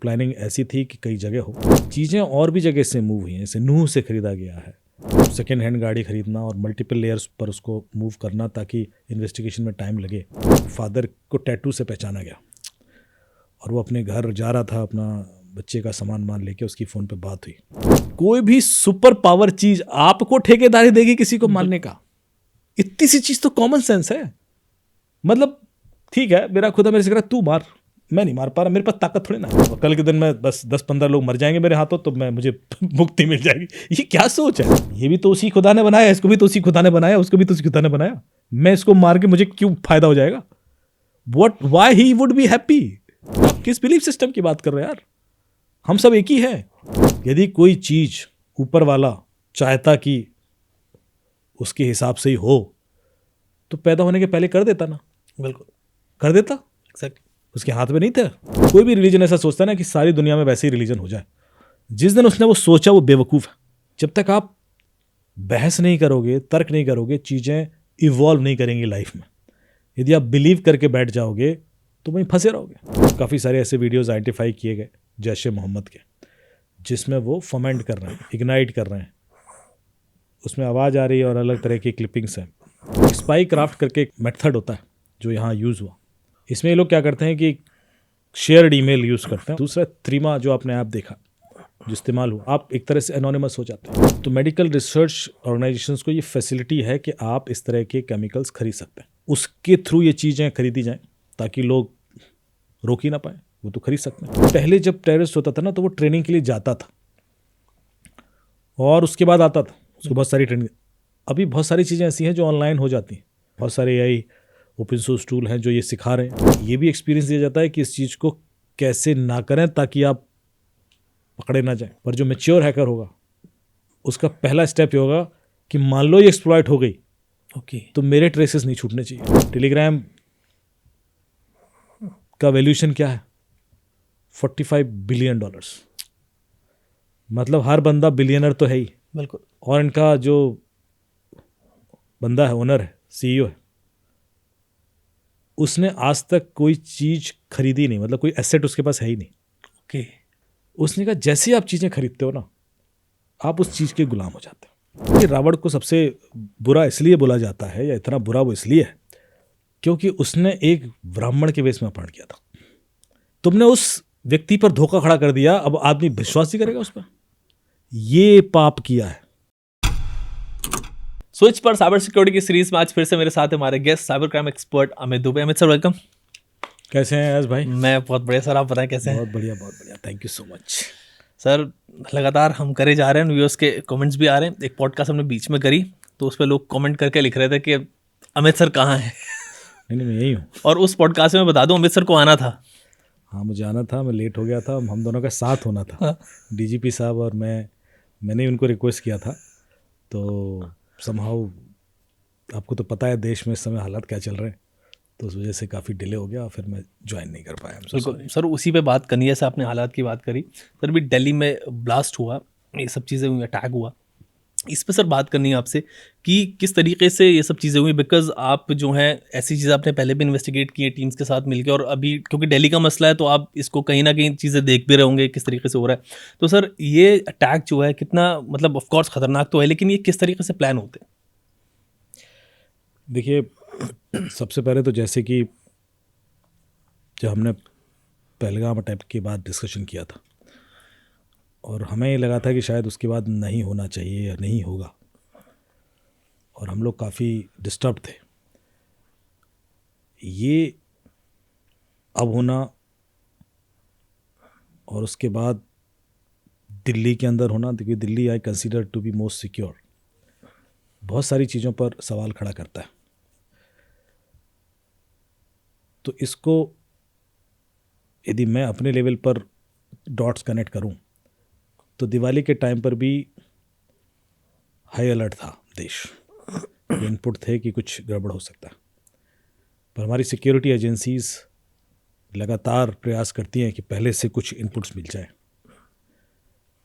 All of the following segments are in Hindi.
प्लानिंग ऐसी थी कि कई जगह हो, चीज़ें और भी जगह से मूव हुई हैं। जैसे नूह से ख़रीदा गया है, सेकेंड हैंड गाड़ी ख़रीदना और मल्टीपल लेयर्स पर उसको मूव करना ताकि इन्वेस्टिगेशन में टाइम लगे। फादर को टैटू से पहचाना गया और वो अपने घर जा रहा था, अपना बच्चे का सामान मान लेके, उसकी फ़ोन पे बात हुई। कोई भी सुपर पावर चीज़ आपको ठेकेदारी देगी किसी को मारने का? इतनी सी चीज़ तो कॉमन सेंस है। मतलब ठीक है, मेरा खुदा मेरे से कह रहा तू मार, मैं नहीं मार पा रहा, मेरे पास ताकत थोड़ी ना है। और कल के दिन में बस 10-15 लोग मर जाएंगे मेरे हाथों तो मुझे मुक्ति मिल जाएगी। ये क्या सोच है? ये भी तो उसी खुदा ने बनाया, इसको भी तो उसी खुदा ने बनाया, उसको भी तो उसी खुदा ने बनाया। मैं इसको मार के मुझे क्यों फायदा हो जाएगा? Why he would be happy? आप किस बिलीफ सिस्टम की बात कर रहे हैं यार? हम सब एक ही हैं। यदि कोई चीज ऊपर वाला चाहता कि उसके हिसाब से ही हो तो पैदा होने के पहले कर देता ना। बिल्कुल कर देता। एग्जैक्टली। उसके हाथ में नहीं था। कोई भी रिलीजन ऐसा सोचता है ना कि सारी दुनिया में वैसे ही रिलीजन हो जाए। जिस दिन उसने वो सोचा वो बेवकूफ़ है। जब तक आप बहस नहीं करोगे, तर्क नहीं करोगे, चीज़ें इवॉल्व नहीं करेंगी लाइफ में। यदि आप बिलीव करके बैठ जाओगे तो वहीं फंसे रहोगे। काफ़ी सारे ऐसे वीडियोज़ आइडेंटिफाई किए गए जैश ए मोहम्मद के, जिसमें वो फर्मेंट कर रहे हैं, इग्नाइट कर रहे हैं, उसमें आवाज़ आ रही है और अलग तरह की क्लिपिंग्स हैं। स्पाई क्राफ्ट करके एक मेथड होता है जो यहाँ यूज़ हुआ। इसमें ये लोग क्या करते हैं कि शेयर्ड ईमेल यूज़ करते हैं। दूसरा थ्रीमा जो आपने ऐप देखा जो इस्तेमाल हुआ, आप एक तरह से एनोनिमस हो जाते हैं। तो मेडिकल रिसर्च ऑर्गेनाइजेशंस को ये फैसिलिटी है कि आप इस तरह के केमिकल्स खरीद सकते हैं। उसके थ्रू ये चीज़ें खरीदी जाएं ताकि लोग रोक ही ना पाए, वो तो खरीद सकते हैं। पहले जब टेररिस्ट होता था ना तो वो ट्रेनिंग के लिए जाता था और उसके बाद आता था, उसको बहुत सारी ट्रेनिंग। अभी बहुत सारी चीज़ें ऐसी हैं जो ऑनलाइन हो जाती हैं। बहुत सारे AI ओपन सोर्स टूल हैं जो ये सिखा रहे हैं। ये भी एक्सपीरियंस दिया जाता है कि इस चीज़ को कैसे ना करें ताकि आप पकड़े ना जाएं। पर जो मैच्योर हैकर होगा उसका पहला स्टेप ये होगा कि मान लो ये एक्सप्लॉइट हो गई, ओके, तो मेरे ट्रेसेस नहीं छूटने चाहिए। टेलीग्राम का वैल्यूएशन क्या है? $45 बिलियन। मतलब हर बंदा बिलियनर तो है ही। बिल्कुल। और इनका जो बंदा है, ओनर है, CEO है, उसने आज तक कोई चीज़ खरीदी नहीं, मतलब कोई एसेट उसके पास है ही नहीं। ओके। उसने कहा जैसे आप चीज़ें खरीदते हो ना, आप उस चीज़ के गुलाम हो जाते हो। ये रावण को सबसे बुरा इसलिए बोला जाता है, या इतना बुरा वो इसलिए है क्योंकि उसने एक ब्राह्मण के वेश में अपहरण किया था। तुमने उस व्यक्ति पर धोखा खड़ा कर दिया, अब आदमी विश्वास ही करेगा उस पर? ये पाप किया है। स्विच पर साइबर सिक्योरिटी की सीरीज में आज फिर से मेरे साथ हमारे guest cyber crime expert Amit Dubey. Amit sir welcome. कैसे हैं यश भाई? मैं बहुत बढ़िया सर, आप बताएं कैसे हैं? बहुत बढ़िया, बहुत बढ़िया, thank you so much sir. लगातार हम करे जा रहे हैं, व्यूअर्स के कमेंट्स भी आ रहे हैं। एक पॉडकास्ट हमने बीच में करी तो उस पर लोग कमेंट करके लिख रहे थे कि अमित सर कहाँ हैं। नहीं, मैं यही हूँ। और उस पॉडकास्ट में बता दूं, अमित सर को आना था। हाँ, मुझे आना था, मैं लेट हो गया था। हम दोनों का साथ होना था। हाँ। DGP साहब और मैंने उनको रिक्वेस्ट किया था। तो समहाउ आपको तो पता है देश में इस समय हालात क्या चल रहे हैं, तो उस वजह से काफ़ी डिले हो गया और फिर मैं ज्वाइन नहीं कर पाया। बिल्कुल सर, उसी पे बात करनी है। जैसे आपने हालात की बात करी सर, भी दिल्ली में ब्लास्ट हुआ, ये सब चीज़ें हुई, अटैक हुआ, इस पे सर बात करनी है आपसे कि किस तरीके से ये सब चीज़ें हुई। बिकॉज आप जो हैं ऐसी चीज़ें आपने पहले भी इन्वेस्टिगेट की है टीम्स के साथ मिलकर, और अभी क्योंकि दिल्ली का मसला है तो आप इसको कहीं ना कहीं चीज़ें देख भी रहे होंगे किस तरीके से हो रहा है। तो सर ये अटैक जो है कितना, मतलब ऑफकोर्स ख़तरनाक तो है, लेकिन ये किस तरीके से प्लान होते हैं? देखिए, सबसे पहले तो जैसे कि जब हमने पहलगाम अटैक के बाद डिस्कशन किया था और हमें ये लगा था कि शायद उसके बाद नहीं होना चाहिए या नहीं होगा, और हम लोग काफ़ी डिस्टर्ब थे। ये अब होना और उसके बाद दिल्ली के अंदर होना, क्योंकि Delhi I consider to be most secure, बहुत सारी चीज़ों पर सवाल खड़ा करता है। तो इसको यदि मैं अपने लेवल पर डॉट्स कनेक्ट करूं तो दिवाली के टाइम पर भी हाई अलर्ट था देश। इनपुट थे कि कुछ गड़बड़ हो सकता है, पर हमारी सिक्योरिटी एजेंसीज लगातार प्रयास करती हैं कि पहले से कुछ इनपुट्स मिल जाए।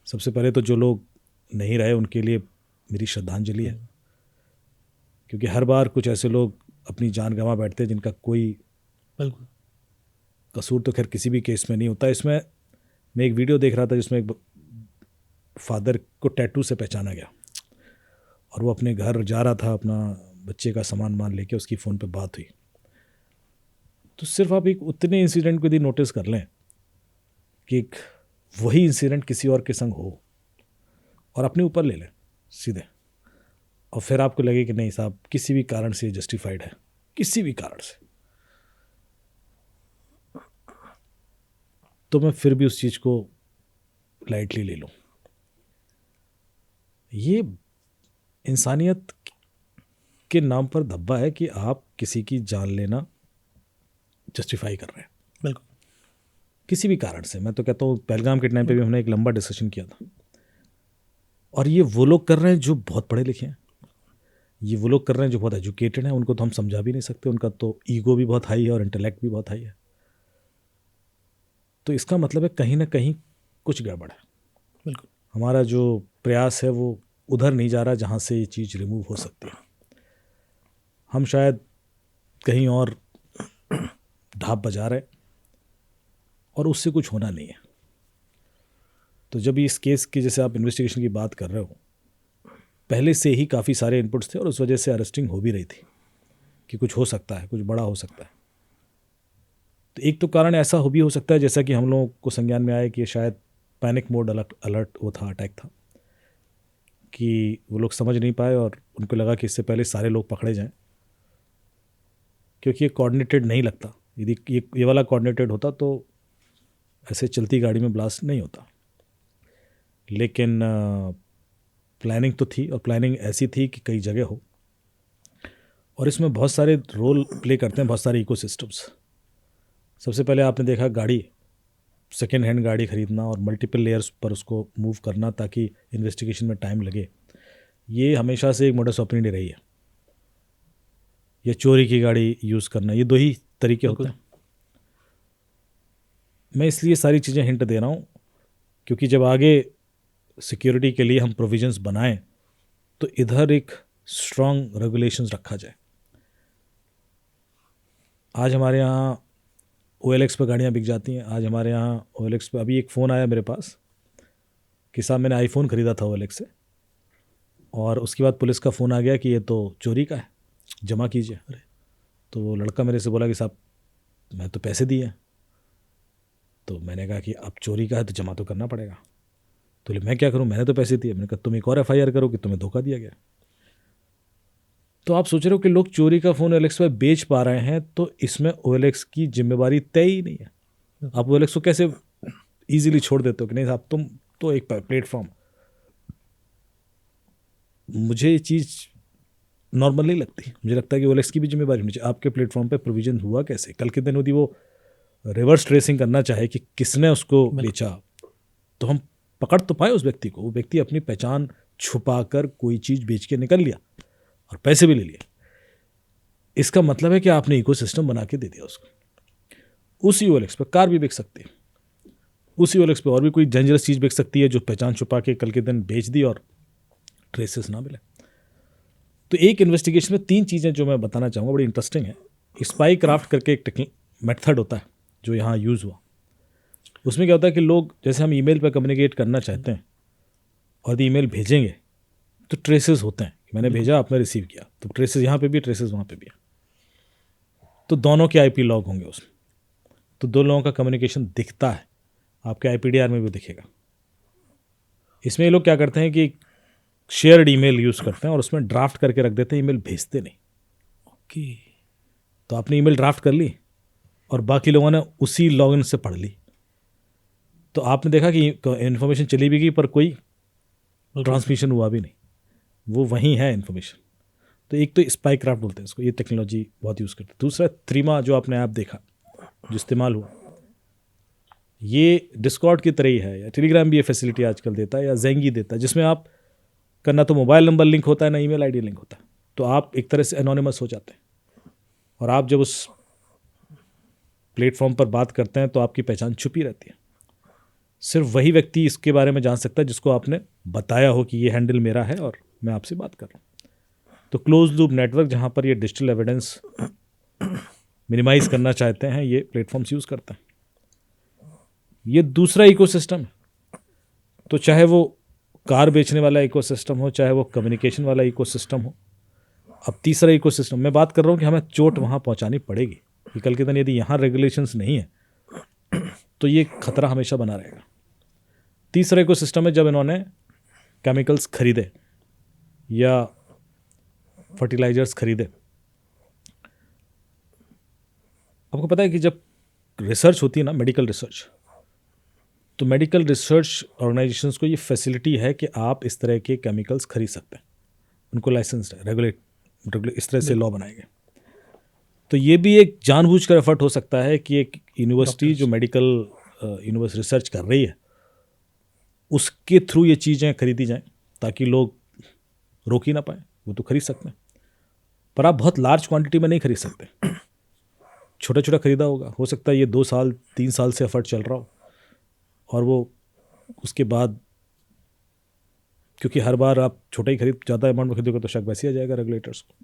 सबसे पहले तो जो लोग नहीं रहे उनके लिए मेरी श्रद्धांजलि है, क्योंकि हर बार कुछ ऐसे लोग अपनी जान गंवा बैठते हैं जिनका कोई बिल्कुल। कसूर तो खैर किसी भी केस में नहीं होता। इसमें मैं एक वीडियो देख रहा था जिसमें एक फादर को टैटू से पहचाना गया और वो अपने घर जा रहा था, अपना बच्चे का सामान मान लेके, उसकी फ़ोन पे बात हुई। तो सिर्फ आप एक उतने इंसिडेंट को यदि नोटिस कर लें कि एक वही इंसिडेंट किसी और के संग हो और अपने ऊपर ले लें सीधे, और फिर आपको लगे कि नहीं साहब किसी भी कारण से जस्टिफाइड है, किसी भी कारण से, तो मैं फिर भी उस चीज़ को लाइटली ले लूँ। ये इंसानियत के नाम पर धब्बा है कि आप किसी की जान लेना जस्टिफाई कर रहे हैं बिल्कुल। किसी भी कारण से। मैं तो कहता हूँ पहलगाम के टाइम पे भी हमने एक लंबा डिस्कशन किया था, और ये वो लोग कर रहे हैं जो बहुत पढ़े लिखे हैं, ये वो लोग कर रहे हैं जो बहुत एजुकेटेड हैं, उनको तो हम समझा भी नहीं सकते, उनका तो ईगो भी बहुत हाई है और इंटेलेक्ट भी बहुत हाई है। तो इसका मतलब है कहीं ना कहीं कुछ गड़बड़ है। बिल्कुल। हमारा जो प्रयास है वो उधर नहीं जा रहा जहाँ से ये चीज़ रिमूव हो सकती है। हम शायद कहीं और ढाप बजा रहे और उससे कुछ होना नहीं है। तो जब इस केस की, जैसे आप इन्वेस्टिगेशन की बात कर रहे हो, पहले से ही काफ़ी सारे इनपुट्स थे और उस वजह से अरेस्टिंग हो भी रही थी कि कुछ हो सकता है, कुछ बड़ा हो सकता है। तो एक तो कारण ऐसा भी हो सकता है, जैसा कि हम लोगों को संज्ञान में आया कि शायद पैनिक मोड अलर्ट वो था, अटैक था, कि वो लोग समझ नहीं पाए और उनको लगा कि इससे पहले सारे लोग पकड़े जाएं, क्योंकि ये कोऑर्डिनेटेड नहीं लगता। यदि ये वाला कोऑर्डिनेटेड होता तो ऐसे चलती गाड़ी में ब्लास्ट नहीं होता। लेकिन प्लानिंग तो थी, और प्लानिंग ऐसी थी कि कई जगह हो, और इसमें बहुत सारे रोल प्ले करते हैं बहुत सारे इकोसिस्टम्स। सबसे पहले आपने देखा गाड़ी, सेकेंड हैंड गाड़ी खरीदना और मल्टीपल लेयर्स पर उसको मूव करना ताकि इन्वेस्टिगेशन में टाइम लगे, ये हमेशा से एक मोडस ऑपरेंडी रही है। ये चोरी की गाड़ी यूज़ करना, ये दो ही तरीके होते हैं। मैं इसलिए सारी चीज़ें हिंट दे रहा हूँ क्योंकि जब आगे सिक्योरिटी के लिए हम प्रोविजंस बनाएं तो इधर एक स्ट्रॉन्ग रेगुलेशंस रखा जाए। आज हमारे यहाँ OLX पर गाड़ियाँ बिक जाती हैं। आज हमारे यहाँ OLX पर अभी एक फ़ोन आया मेरे पास कि साहब मैंने आईफोन ख़रीदा था OLX से, और उसके बाद पुलिस का फ़ोन आ गया कि ये तो चोरी का है, जमा कीजिए। अरे, तो वो लड़का मेरे से बोला कि साहब मैं तो पैसे दिए हैं। तो मैंने कहा कि अब चोरी का है तो जमा तो करना पड़ेगा। तो मैं क्या करूं, मैंने तो पैसे दिए। मैंने कहा तुम एक और FIR करो कि तुम्हें धोखा दिया गया। तो आप सोच रहे हो कि लोग चोरी का फ़ोन OLX पर बेच पा रहे हैं, तो इसमें OLX की जिम्मेवारी तय ही नहीं है। आप OLX को कैसे ईजिली छोड़ देते हो कि नहीं साहब तुम तो एक प्लेटफॉर्म। मुझे ये चीज़ नॉर्मल नहीं लगती। मुझे लगता है कि OLX की भी जिम्मेवारी होनी चाहिए। आपके प्लेटफॉर्म पे प्रोविजन हुआ कैसे? कल के दिन यदि वो रिवर्स ट्रेसिंग करना चाहे कि किसने उसको बेचा, तो हम पकड़ तो पाए उस व्यक्ति को। वो व्यक्ति अपनी पहचान छुपा कर कोई चीज़ बेच के निकल लिया और पैसे भी ले लिए। इसका मतलब है कि आपने इकोसिस्टम बना के दे दिया उसको। उसी OLX पे कार भी बिक सकती है, उसी OLX पे और भी कोई डेंजरस चीज़ बिक सकती है जो पहचान छुपा के कल के दिन बेच दी और ट्रेसेस ना मिले। तो एक इन्वेस्टिगेशन में 3 चीज़ें जो मैं बताना चाहूँगा बड़ी इंटरेस्टिंग है। स्पाई क्राफ्ट करके एक मेथड होता है जो यहाँ यूज़ हुआ। उसमें क्या होता है कि लोग, जैसे हम ईमेल पर कम्युनिकेट करना चाहते हैं और यदि ईमेल भेजेंगे तो ट्रेसेस होते हैं, मैंने भेजा आपने रिसीव किया, तो ट्रेसेस यहाँ पे भी, ट्रेसेस वहाँ पे भी है। तो दोनों के IP लॉग होंगे उसमें, तो दो लोगों का कम्युनिकेशन दिखता है, आपके IPDR में भी दिखेगा। इसमें ये लोग क्या करते हैं कि शेयर्ड ईमेल यूज़ करते हैं और उसमें ड्राफ्ट करके रख देते हैं, ईमेल भेजते नहीं। ओके। तो आपने ईमेल ड्राफ्ट कर ली और बाकी लोगों ने उसी लॉगिन से पढ़ ली, तो आपने देखा कि इन्फॉर्मेशन चली भी गई पर कोई ट्रांसमिशन हुआ भी नहीं, वो वहीं है इन्फॉर्मेशन। तो एक तो स्पाई क्राफ्ट बोलते हैं इसको, ये टेक्नोलॉजी बहुत यूज़ करते हैं। दूसरा थ्रीमा जो आपने ऐप देखा जो इस्तेमाल हुआ, ये डिस्कॉर्ड की तरह ही है, या टेलीग्राम भी ये फैसिलिटी आजकल देता है, या जेंगी देता है, जिसमें आप का ना तो मोबाइल नंबर लिंक होता है ना ईमेल ID लिंक होता है। तो आप एक तरह से एनोनिमस हो जाते हैं, और आप जब उस प्लेटफॉर्म पर बात करते हैं तो आपकी पहचान छुपी रहती है। सिर्फ वही व्यक्ति इसके बारे में जान सकता है जिसको आपने बताया हो कि ये हैंडल मेरा है और मैं आपसे बात कर रहा हूँ। तो क्लोज लूप नेटवर्क, जहाँ पर ये डिजिटल एविडेंस मिनिमाइज करना चाहते हैं, ये प्लेटफॉर्म्स यूज़ करते हैं। ये दूसरा इकोसिस्टम है। तो चाहे वो कार बेचने वाला इकोसिस्टम हो, चाहे वो कम्युनिकेशन वाला इकोसिस्टम हो, अब तीसरा इकोसिस्टम मैं बात कर रहा हूँ कि हमें चोट वहाँ पहुँचानी पड़ेगी कि कल के दिन यदि यहाँ रेगुलेशंस नहीं है तो ये खतरा हमेशा बना रहेगा। तीसरा इकोसिस्टम है जब इन्होंने केमिकल्स खरीदे या फर्टिलाइजर्स खरीदे। आपको पता है कि जब रिसर्च होती है ना, मेडिकल रिसर्च, तो मेडिकल रिसर्च ऑर्गेनाइजेशंस को ये फैसिलिटी है कि आप इस तरह के केमिकल्स खरीद सकते हैं, उनको लाइसेंस है, रेगुलेट इस तरह से लॉ बनाए गए। तो ये भी एक जानबूझकर एफर्ट हो सकता है कि एक यूनिवर्सिटी जो मेडिकल यूनिवर्सिटी रिसर्च कर रही है उसके थ्रू ये चीज़ें खरीदी जाएं ताकि लोग रोक ही ना पाए। वो तो खरीद सकते हैं पर आप बहुत लार्ज क्वांटिटी में नहीं खरीद सकते, छोटा छोटा खरीदा होगा। हो सकता है ये 2 साल 3 साल से एफर्ट चल रहा हो और वो उसके बाद, क्योंकि हर बार आप छोटा ही खरीद ज़्यादा अमाउंट में खरीदोगे तो शक वैसे आ जाएगा रेगुलेटर्स को।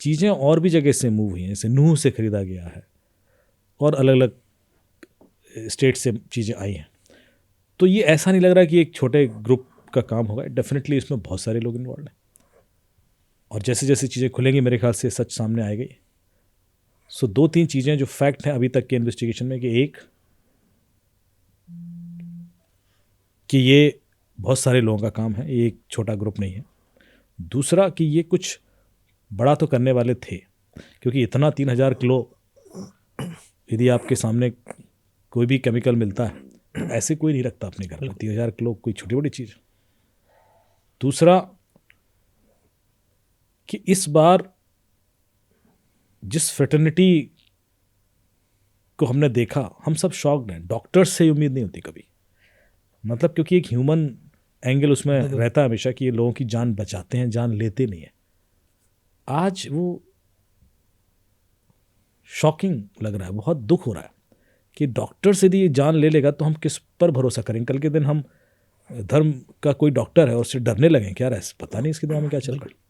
चीज़ें और भी जगह से मूव हुई हैं, जैसे नूह से ख़रीदा गया है और अलग अलग स्टेट से चीज़ें आई हैं। तो ये ऐसा नहीं लग रहा कि एक छोटे ग्रुप का काम होगा, डेफिनेटली इसमें बहुत सारे लोग इन्वॉल्व हैं और जैसे जैसे चीज़ें खुलेंगी मेरे ख्याल से सच सामने आएगी। सो 2-3 चीज़ें जो फैक्ट हैं अभी तक के इन्वेस्टिगेशन में कि एक कि ये बहुत सारे लोगों का काम है, ये एक छोटा ग्रुप नहीं है। दूसरा कि ये कुछ बड़ा तो करने वाले थे, क्योंकि इतना 3000 किलो यदि आपके सामने कोई भी केमिकल मिलता है तो ऐसे कोई नहीं रखता अपने घर में। 3000 किलो कोई छोटी बड़ी चीज़। दूसरा कि इस बार जिस फ्रेटर्निटी को हमने देखा हम सब शॉक्ड हैं। डॉक्टर्स से उम्मीद नहीं होती कभी, मतलब क्योंकि एक ह्यूमन एंगल उसमें रहता है हमेशा कि ये लोगों की जान बचाते हैं, जान लेते नहीं है। आज वो शॉकिंग लग रहा है, बहुत दुख हो रहा है कि डॉक्टर से यदि ये जान ले लेगा तो हम किस पर भरोसा करेंगे। कल के दिन हम धर्म का कोई डॉक्टर है और उससे डरने लगे क्या रहा है, पता नहीं इसके दिमाग में क्या चल रहा है।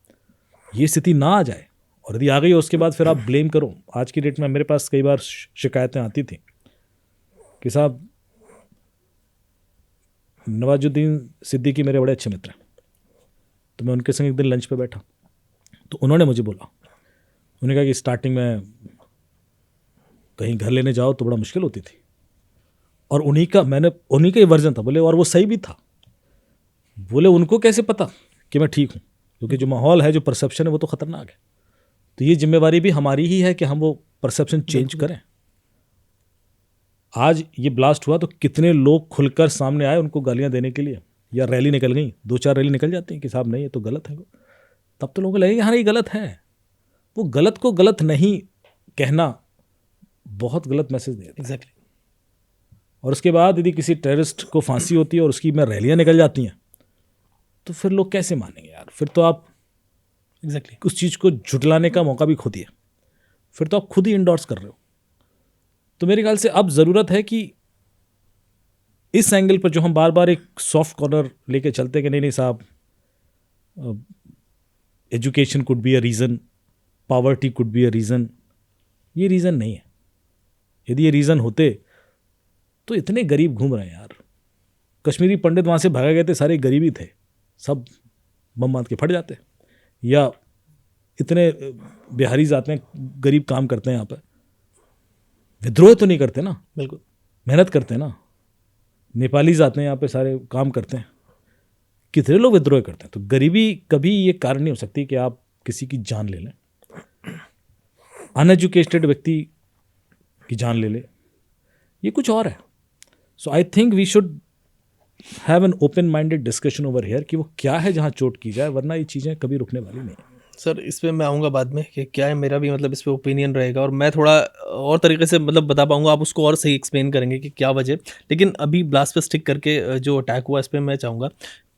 ये स्थिति ना आ जाए और यदि आ गई उसके बाद फिर आप ब्लेम करो। आज की डेट में मेरे पास कई बार शिकायतें आती थी कि साहब नवाजुद्दीन सिद्दीकी मेरे बड़े अच्छे मित्र हैं, तो मैं उनके संग एक दिन लंच पे बैठा तो उन्होंने मुझे बोला, उन्होंने कहा कि स्टार्टिंग में कहीं घर लेने जाओ तो बड़ा मुश्किल होती थी और उन्हीं का ही वर्जन था। बोले और वो सही भी था। बोले उनको कैसे पता कि मैं ठीक हूँ, क्योंकि जो माहौल है, जो परसेप्शन है वो तो ख़तरनाक है। तो ये जिम्मेवारी भी हमारी ही है कि हम वो परसेप्शन चेंज करें। आज ये ब्लास्ट हुआ तो कितने लोग खुलकर सामने आए उनको गालियां देने के लिए, या रैली निकल गई, 2-4 रैली निकल जाती हैं कि साहब नहीं ये तो गलत है। तब तो लोगों को लगेगा हाँ ये गलत है। वो गलत को गलत नहीं कहना बहुत गलत मैसेज देता है। एग्जैक्टली। और उसके बाद यदि किसी टेररिस्ट को फांसी होती है और उसकी में रैलियां निकल जाती हैं तो फिर लोग कैसे मानेंगे यार। फिर तो आप एग्जैक्टली उस चीज़ को झुटलाने का मौका भी खो दिया, फिर तो आप खुद ही इंडोर्स कर रहे हो। तो मेरे ख्याल से अब ज़रूरत है कि इस एंगल पर जो हम बार बार एक सॉफ्ट कॉर्नर लेके चलते हैं कि नहीं साहब education could be a reason, poverty could be a reason, ये रीज़न नहीं है। यदि ये रीज़न होते तो इतने गरीब घूम रहे हैं यार। कश्मीरी पंडित वहाँ से भागे गए थे, सारे गरीब ही थे, सब बम बांध के फट जाते। या इतने बिहारी आते हैं, गरीब काम करते हैं यहाँ पर, विद्रोह तो नहीं करते ना, बिल्कुल मेहनत करते हैं ना। नेपालीज आते हैं यहाँ पे, सारे काम करते हैं, कितने लोग विद्रोह करते हैं। तो गरीबी कभी ये कारण नहीं हो सकती कि आप किसी की जान ले लें, अनएजुकेटेड व्यक्ति की जान ले ले, ये कुछ और है। So I think we should have an open minded discussion over here कि वो क्या है जहाँ चोट की जाए, वरना ये चीज़ें कभी रुकने वाली नहीं है। सर इस पे मैं आऊँगा बाद में कि क्या है, मेरा भी मतलब इस पे ओपिनियन रहेगा और मैं थोड़ा और तरीके से मतलब बता पाऊँगा, आप उसको और सही एक्सप्लेन करेंगे कि क्या वजह। लेकिन अभी ब्लास्ट पे स्टिक करके जो अटैक हुआ इस पर मैं चाहूँगा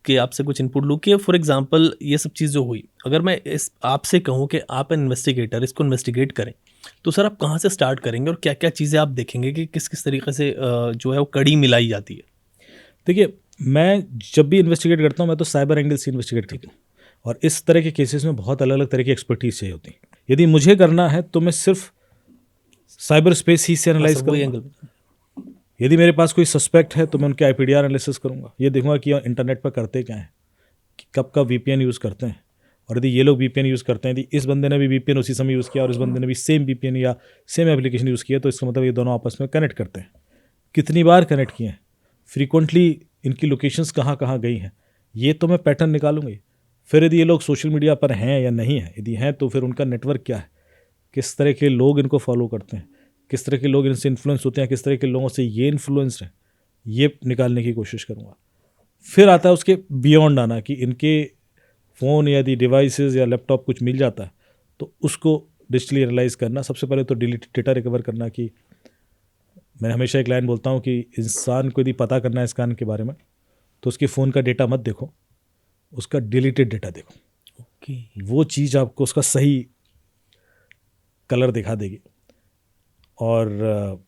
कि आपसे कुछ इनपुट लूँ कि फॉर एग्जांपल ये सब चीज़ जो हुई, अगर मैं इस आपसे कहूँ कि आप इन्वेस्टिगेटर, इसको इन्वेस्टिगेट करें, तो सर आप कहाँ से स्टार्ट करेंगे और क्या क्या चीज़ें आप देखेंगे कि किस किस तरीके से जो है वो कड़ी मिलाई जाती है। देखिए, मैं जब भी इन्वेस्टिगेट करता हूँ मैं तो साइबर एंगल से इन्वेस्टिगेट करता हूँ, और इस तरह के केसेस में बहुत अलग अलग तरह की एक्सपर्टीज चाहिए होती है। यदि मुझे करना है तो मैं सिर्फ साइबर स्पेस ही से एनालाइज करूँगा। यदि मेरे पास कोई सस्पेक्ट है तो मैं उनके IPDR एनालिसिस करूँगा, ये देखूंगा कि इंटरनेट पर करते क्या हैं, कि कब कब VPN यूज़ करते हैं, और यदि ये लोग VPN यूज़ करते हैं, यदि इस बंदे ने भी VPN उसी समय यूज़ किया और इस बंदे ने भी सेम VPN या सेम एप्लीकेशन यूज़ किया, तो इसका मतलब ये दोनों आपस में कनेक्ट करते हैं। कितनी बार कनेक्ट किए हैं, फ्रीक्वेंटली इनकी लोकेशंस कहाँ कहाँ गई हैं, ये तो मैं पैटर्न निकालूंगा ही। फिर यदि ये लोग सोशल मीडिया पर हैं या नहीं हैं, यदि हैं तो फिर उनका नेटवर्क क्या है, किस तरह के लोग इनको फॉलो करते हैं, किस तरह के लोग इनसे इन्फ्लुएंस होते हैं, किस तरह के लोगों से ये इन्फ्लुएंस्ड हैं, ये निकालने की कोशिश करूँगा। फिर आता है उसके बियॉन्ड आना, कि इनके फ़ोन या यदि डिवाइसेस या लैपटॉप कुछ मिल जाता है तो उसको डिजिटली एनालाइज करना। सबसे पहले तो डिलीटेड डेटा रिकवर करना, कि मैं हमेशा एक लाइन बोलता हूँ कि इंसान को यदि पता करना है इस कान के बारे में तो उसके फ़ोन का डेटा मत देखो, उसका डिलीटेड डेटा देखो। ओके। वो चीज़ आपको उसका सही कलर दिखा देगी। और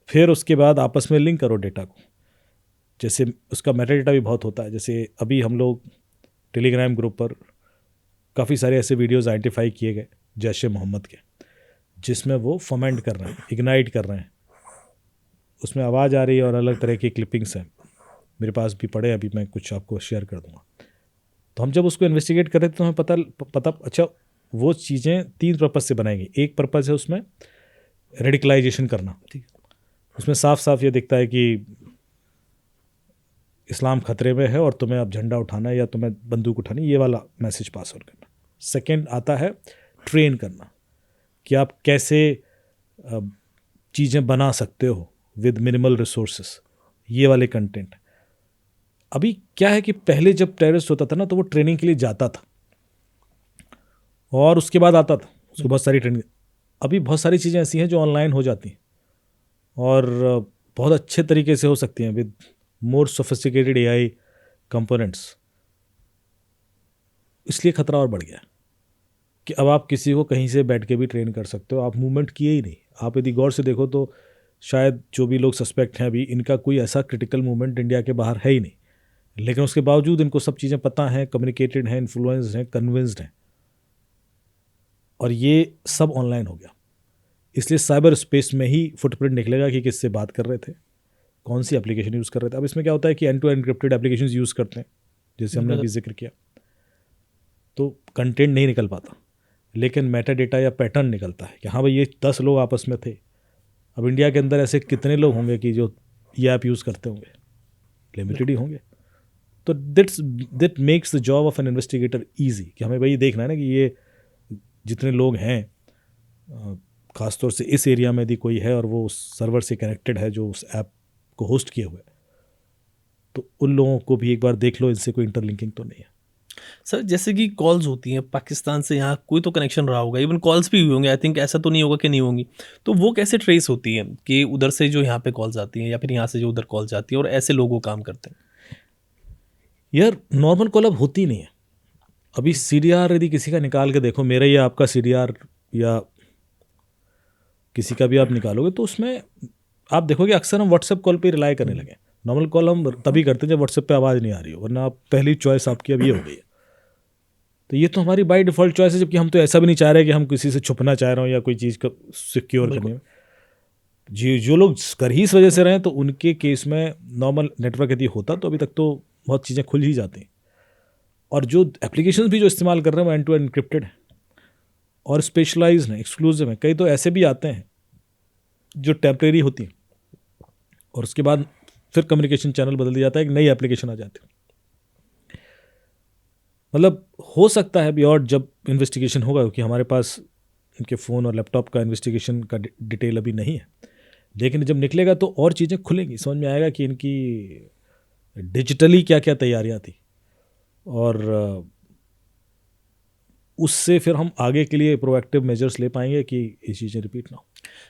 फिर उसके बाद आपस में लिंक करो डेटा को। जैसे उसका मेटा डेटा भी बहुत होता है। जैसे अभी हम लोग टेलीग्राम ग्रुप पर काफ़ी सारे ऐसे वीडियोज़ आइडेंटिफाई किए गए जैश ए मोहम्मद के, जिसमें वो फमेंट कर रहे हैं, इग्नाइट कर रहे हैं, उसमें आवाज़ आ रही है और अलग तरह की क्लिपिंग्स हैं, मेरे पास भी पड़े, अभी मैं कुछ आपको शेयर कर दूंगा। तो हम जब उसको इन्वेस्टिगेट कर रहे थे तो हमें पता अच्छा वो चीज़ें 3 पर्पज़ से बनाई गई। एक पर्पज़ है उसमें रेडिकलाइजेशन करना, ठीक, उसमें साफ साफ ये दिखता है कि इस्लाम खतरे में है और तुम्हें अब झंडा उठाना है या तुम्हें बंदूक उठानी, ये वाला मैसेज पास ऑन करना। सेकंड आता है ट्रेन करना, कि आप कैसे चीज़ें बना सकते हो विद मिनिमल रिसोर्सेस, ये वाले कंटेंट। अभी क्या है कि पहले जब टेररिस्ट होता था ना तो वो ट्रेनिंग के लिए जाता था और उसके बाद आता था, उसको बहुत सारी ट्रेनिंग। अभी बहुत सारी चीज़ें ऐसी हैं जो ऑनलाइन हो जाती हैं और बहुत अच्छे तरीके से हो सकती हैं with more sophisticated AI components. इसलिए खतरा और बढ़ गया कि अब आप किसी को कहीं से बैठ के भी ट्रेन कर सकते हो, आप मूवमेंट किए ही नहीं। आप यदि गौर से देखो तो शायद जो भी लोग सस्पेक्ट हैं अभी, इनका कोई ऐसा क्रिटिकल मूवमेंट इंडिया के बाहर है ही नहीं, लेकिन उसके बावजूद इनको सब चीज़ें पता हैं, कम्युनिकेटेड हैं, इन्फ्लुएंस्ड हैं, कन्विंस्ड हैं, और ये सब ऑनलाइन हो गया। इसलिए साइबर स्पेस में ही फुटप्रिंट निकलेगा कि किससे बात कर रहे थे, कौन सी एप्लीकेशन यूज़ कर रहे थे। अब इसमें क्या होता है कि end to encrypted application use करते हैं, जैसे हमने अभी जिक्र किया, तो कंटेंट नहीं निकल पाता, लेकिन मेटा डेटा या पैटर्न निकलता है कि हाँ भाई ये 10 लोग आपस में थे। अब इंडिया के अंदर ऐसे कितने लोग होंगे कि जो ये ऐप यूज़ करते होंगे, लिमिटेड ही होंगे। तो that makes the job of an investigator easy, कि हमें भाई देखना है ना कि ये जितने लोग हैं, ख़ासतौर से इस एरिया में यदि कोई है और वो उस सर्वर से कनेक्टेड है जो उस ऐप को होस्ट किए हुए, तो उन लोगों को भी एक बार देख लो, इनसे कोई इंटरलिंकिंग तो नहीं है। सर जैसे कि कॉल्स होती हैं पाकिस्तान से, यहाँ कोई तो कनेक्शन रहा होगा, इवन कॉल्स भी हुए होंगे, आई थिंक ऐसा तो नहीं होगा कि नहीं होंगी, तो वो कैसे ट्रेस होती हैं कि उधर से जो यहाँ पे कॉल्स आती हैं या फिर यहाँ से जो उधर कॉल्स आती हैं और ऐसे लोगों काम करते हैं? यार नॉर्मल कॉल अब होती नहीं है। अभी CDR यदि किसी का निकाल के देखो, मेरा या आपका CDR या किसी का भी आप निकालोगे, तो उसमें आप देखोगे अक्सर हम व्हाट्सएप कॉल पे रिलाई करने लगे। नॉर्मल कॉल हम तभी करते हैं जब व्हाट्सएप पे आवाज़ नहीं आ रही हो, वरना आप पहली चॉइस आपकी अब ये हो गई है। तो ये तो हमारी बाय डिफ़ॉल्ट चॉइस है, जबकि हम तो ऐसा भी नहीं चाह रहे कि हम किसी से छुपना चाह रहे हो या कोई चीज़ को सिक्योर करने में। जी, जो लोग कर ही इस वजह से रहे हैं, तो उनके केस में नॉर्मल नेटवर्क यदि होता तो अभी तक तो बहुत चीज़ें खुल ही जाती। और जो एप्लीकेशंस भी जो इस्तेमाल कर रहे हैं वो एंड टू एंड एन्क्रिप्टेड है और स्पेशलाइज्ड हैं, एक्सक्लूसिव हैं। कई तो ऐसे भी आते हैं जो टेम्परेरी होती हैं और उसके बाद फिर कम्युनिकेशन चैनल बदल दिया जाता है, एक नई एप्लीकेशन आ जाती है। मतलब हो सकता है भी, और जब इन्वेस्टिगेशन होगा, क्योंकि हमारे पास इनके फ़ोन और लैपटॉप का इन्वेस्टिगेशन का डिटेल अभी नहीं है, लेकिन जब निकलेगा तो और चीज़ें खुलेंगी, समझ में आएगा कि इनकी डिजिटली क्या क्या तैयारियां थी, और उससे फिर हम आगे के लिए प्रोएक्टिव मेजर्स ले पाएंगे कि ये चीज़ें रिपीट ना हो।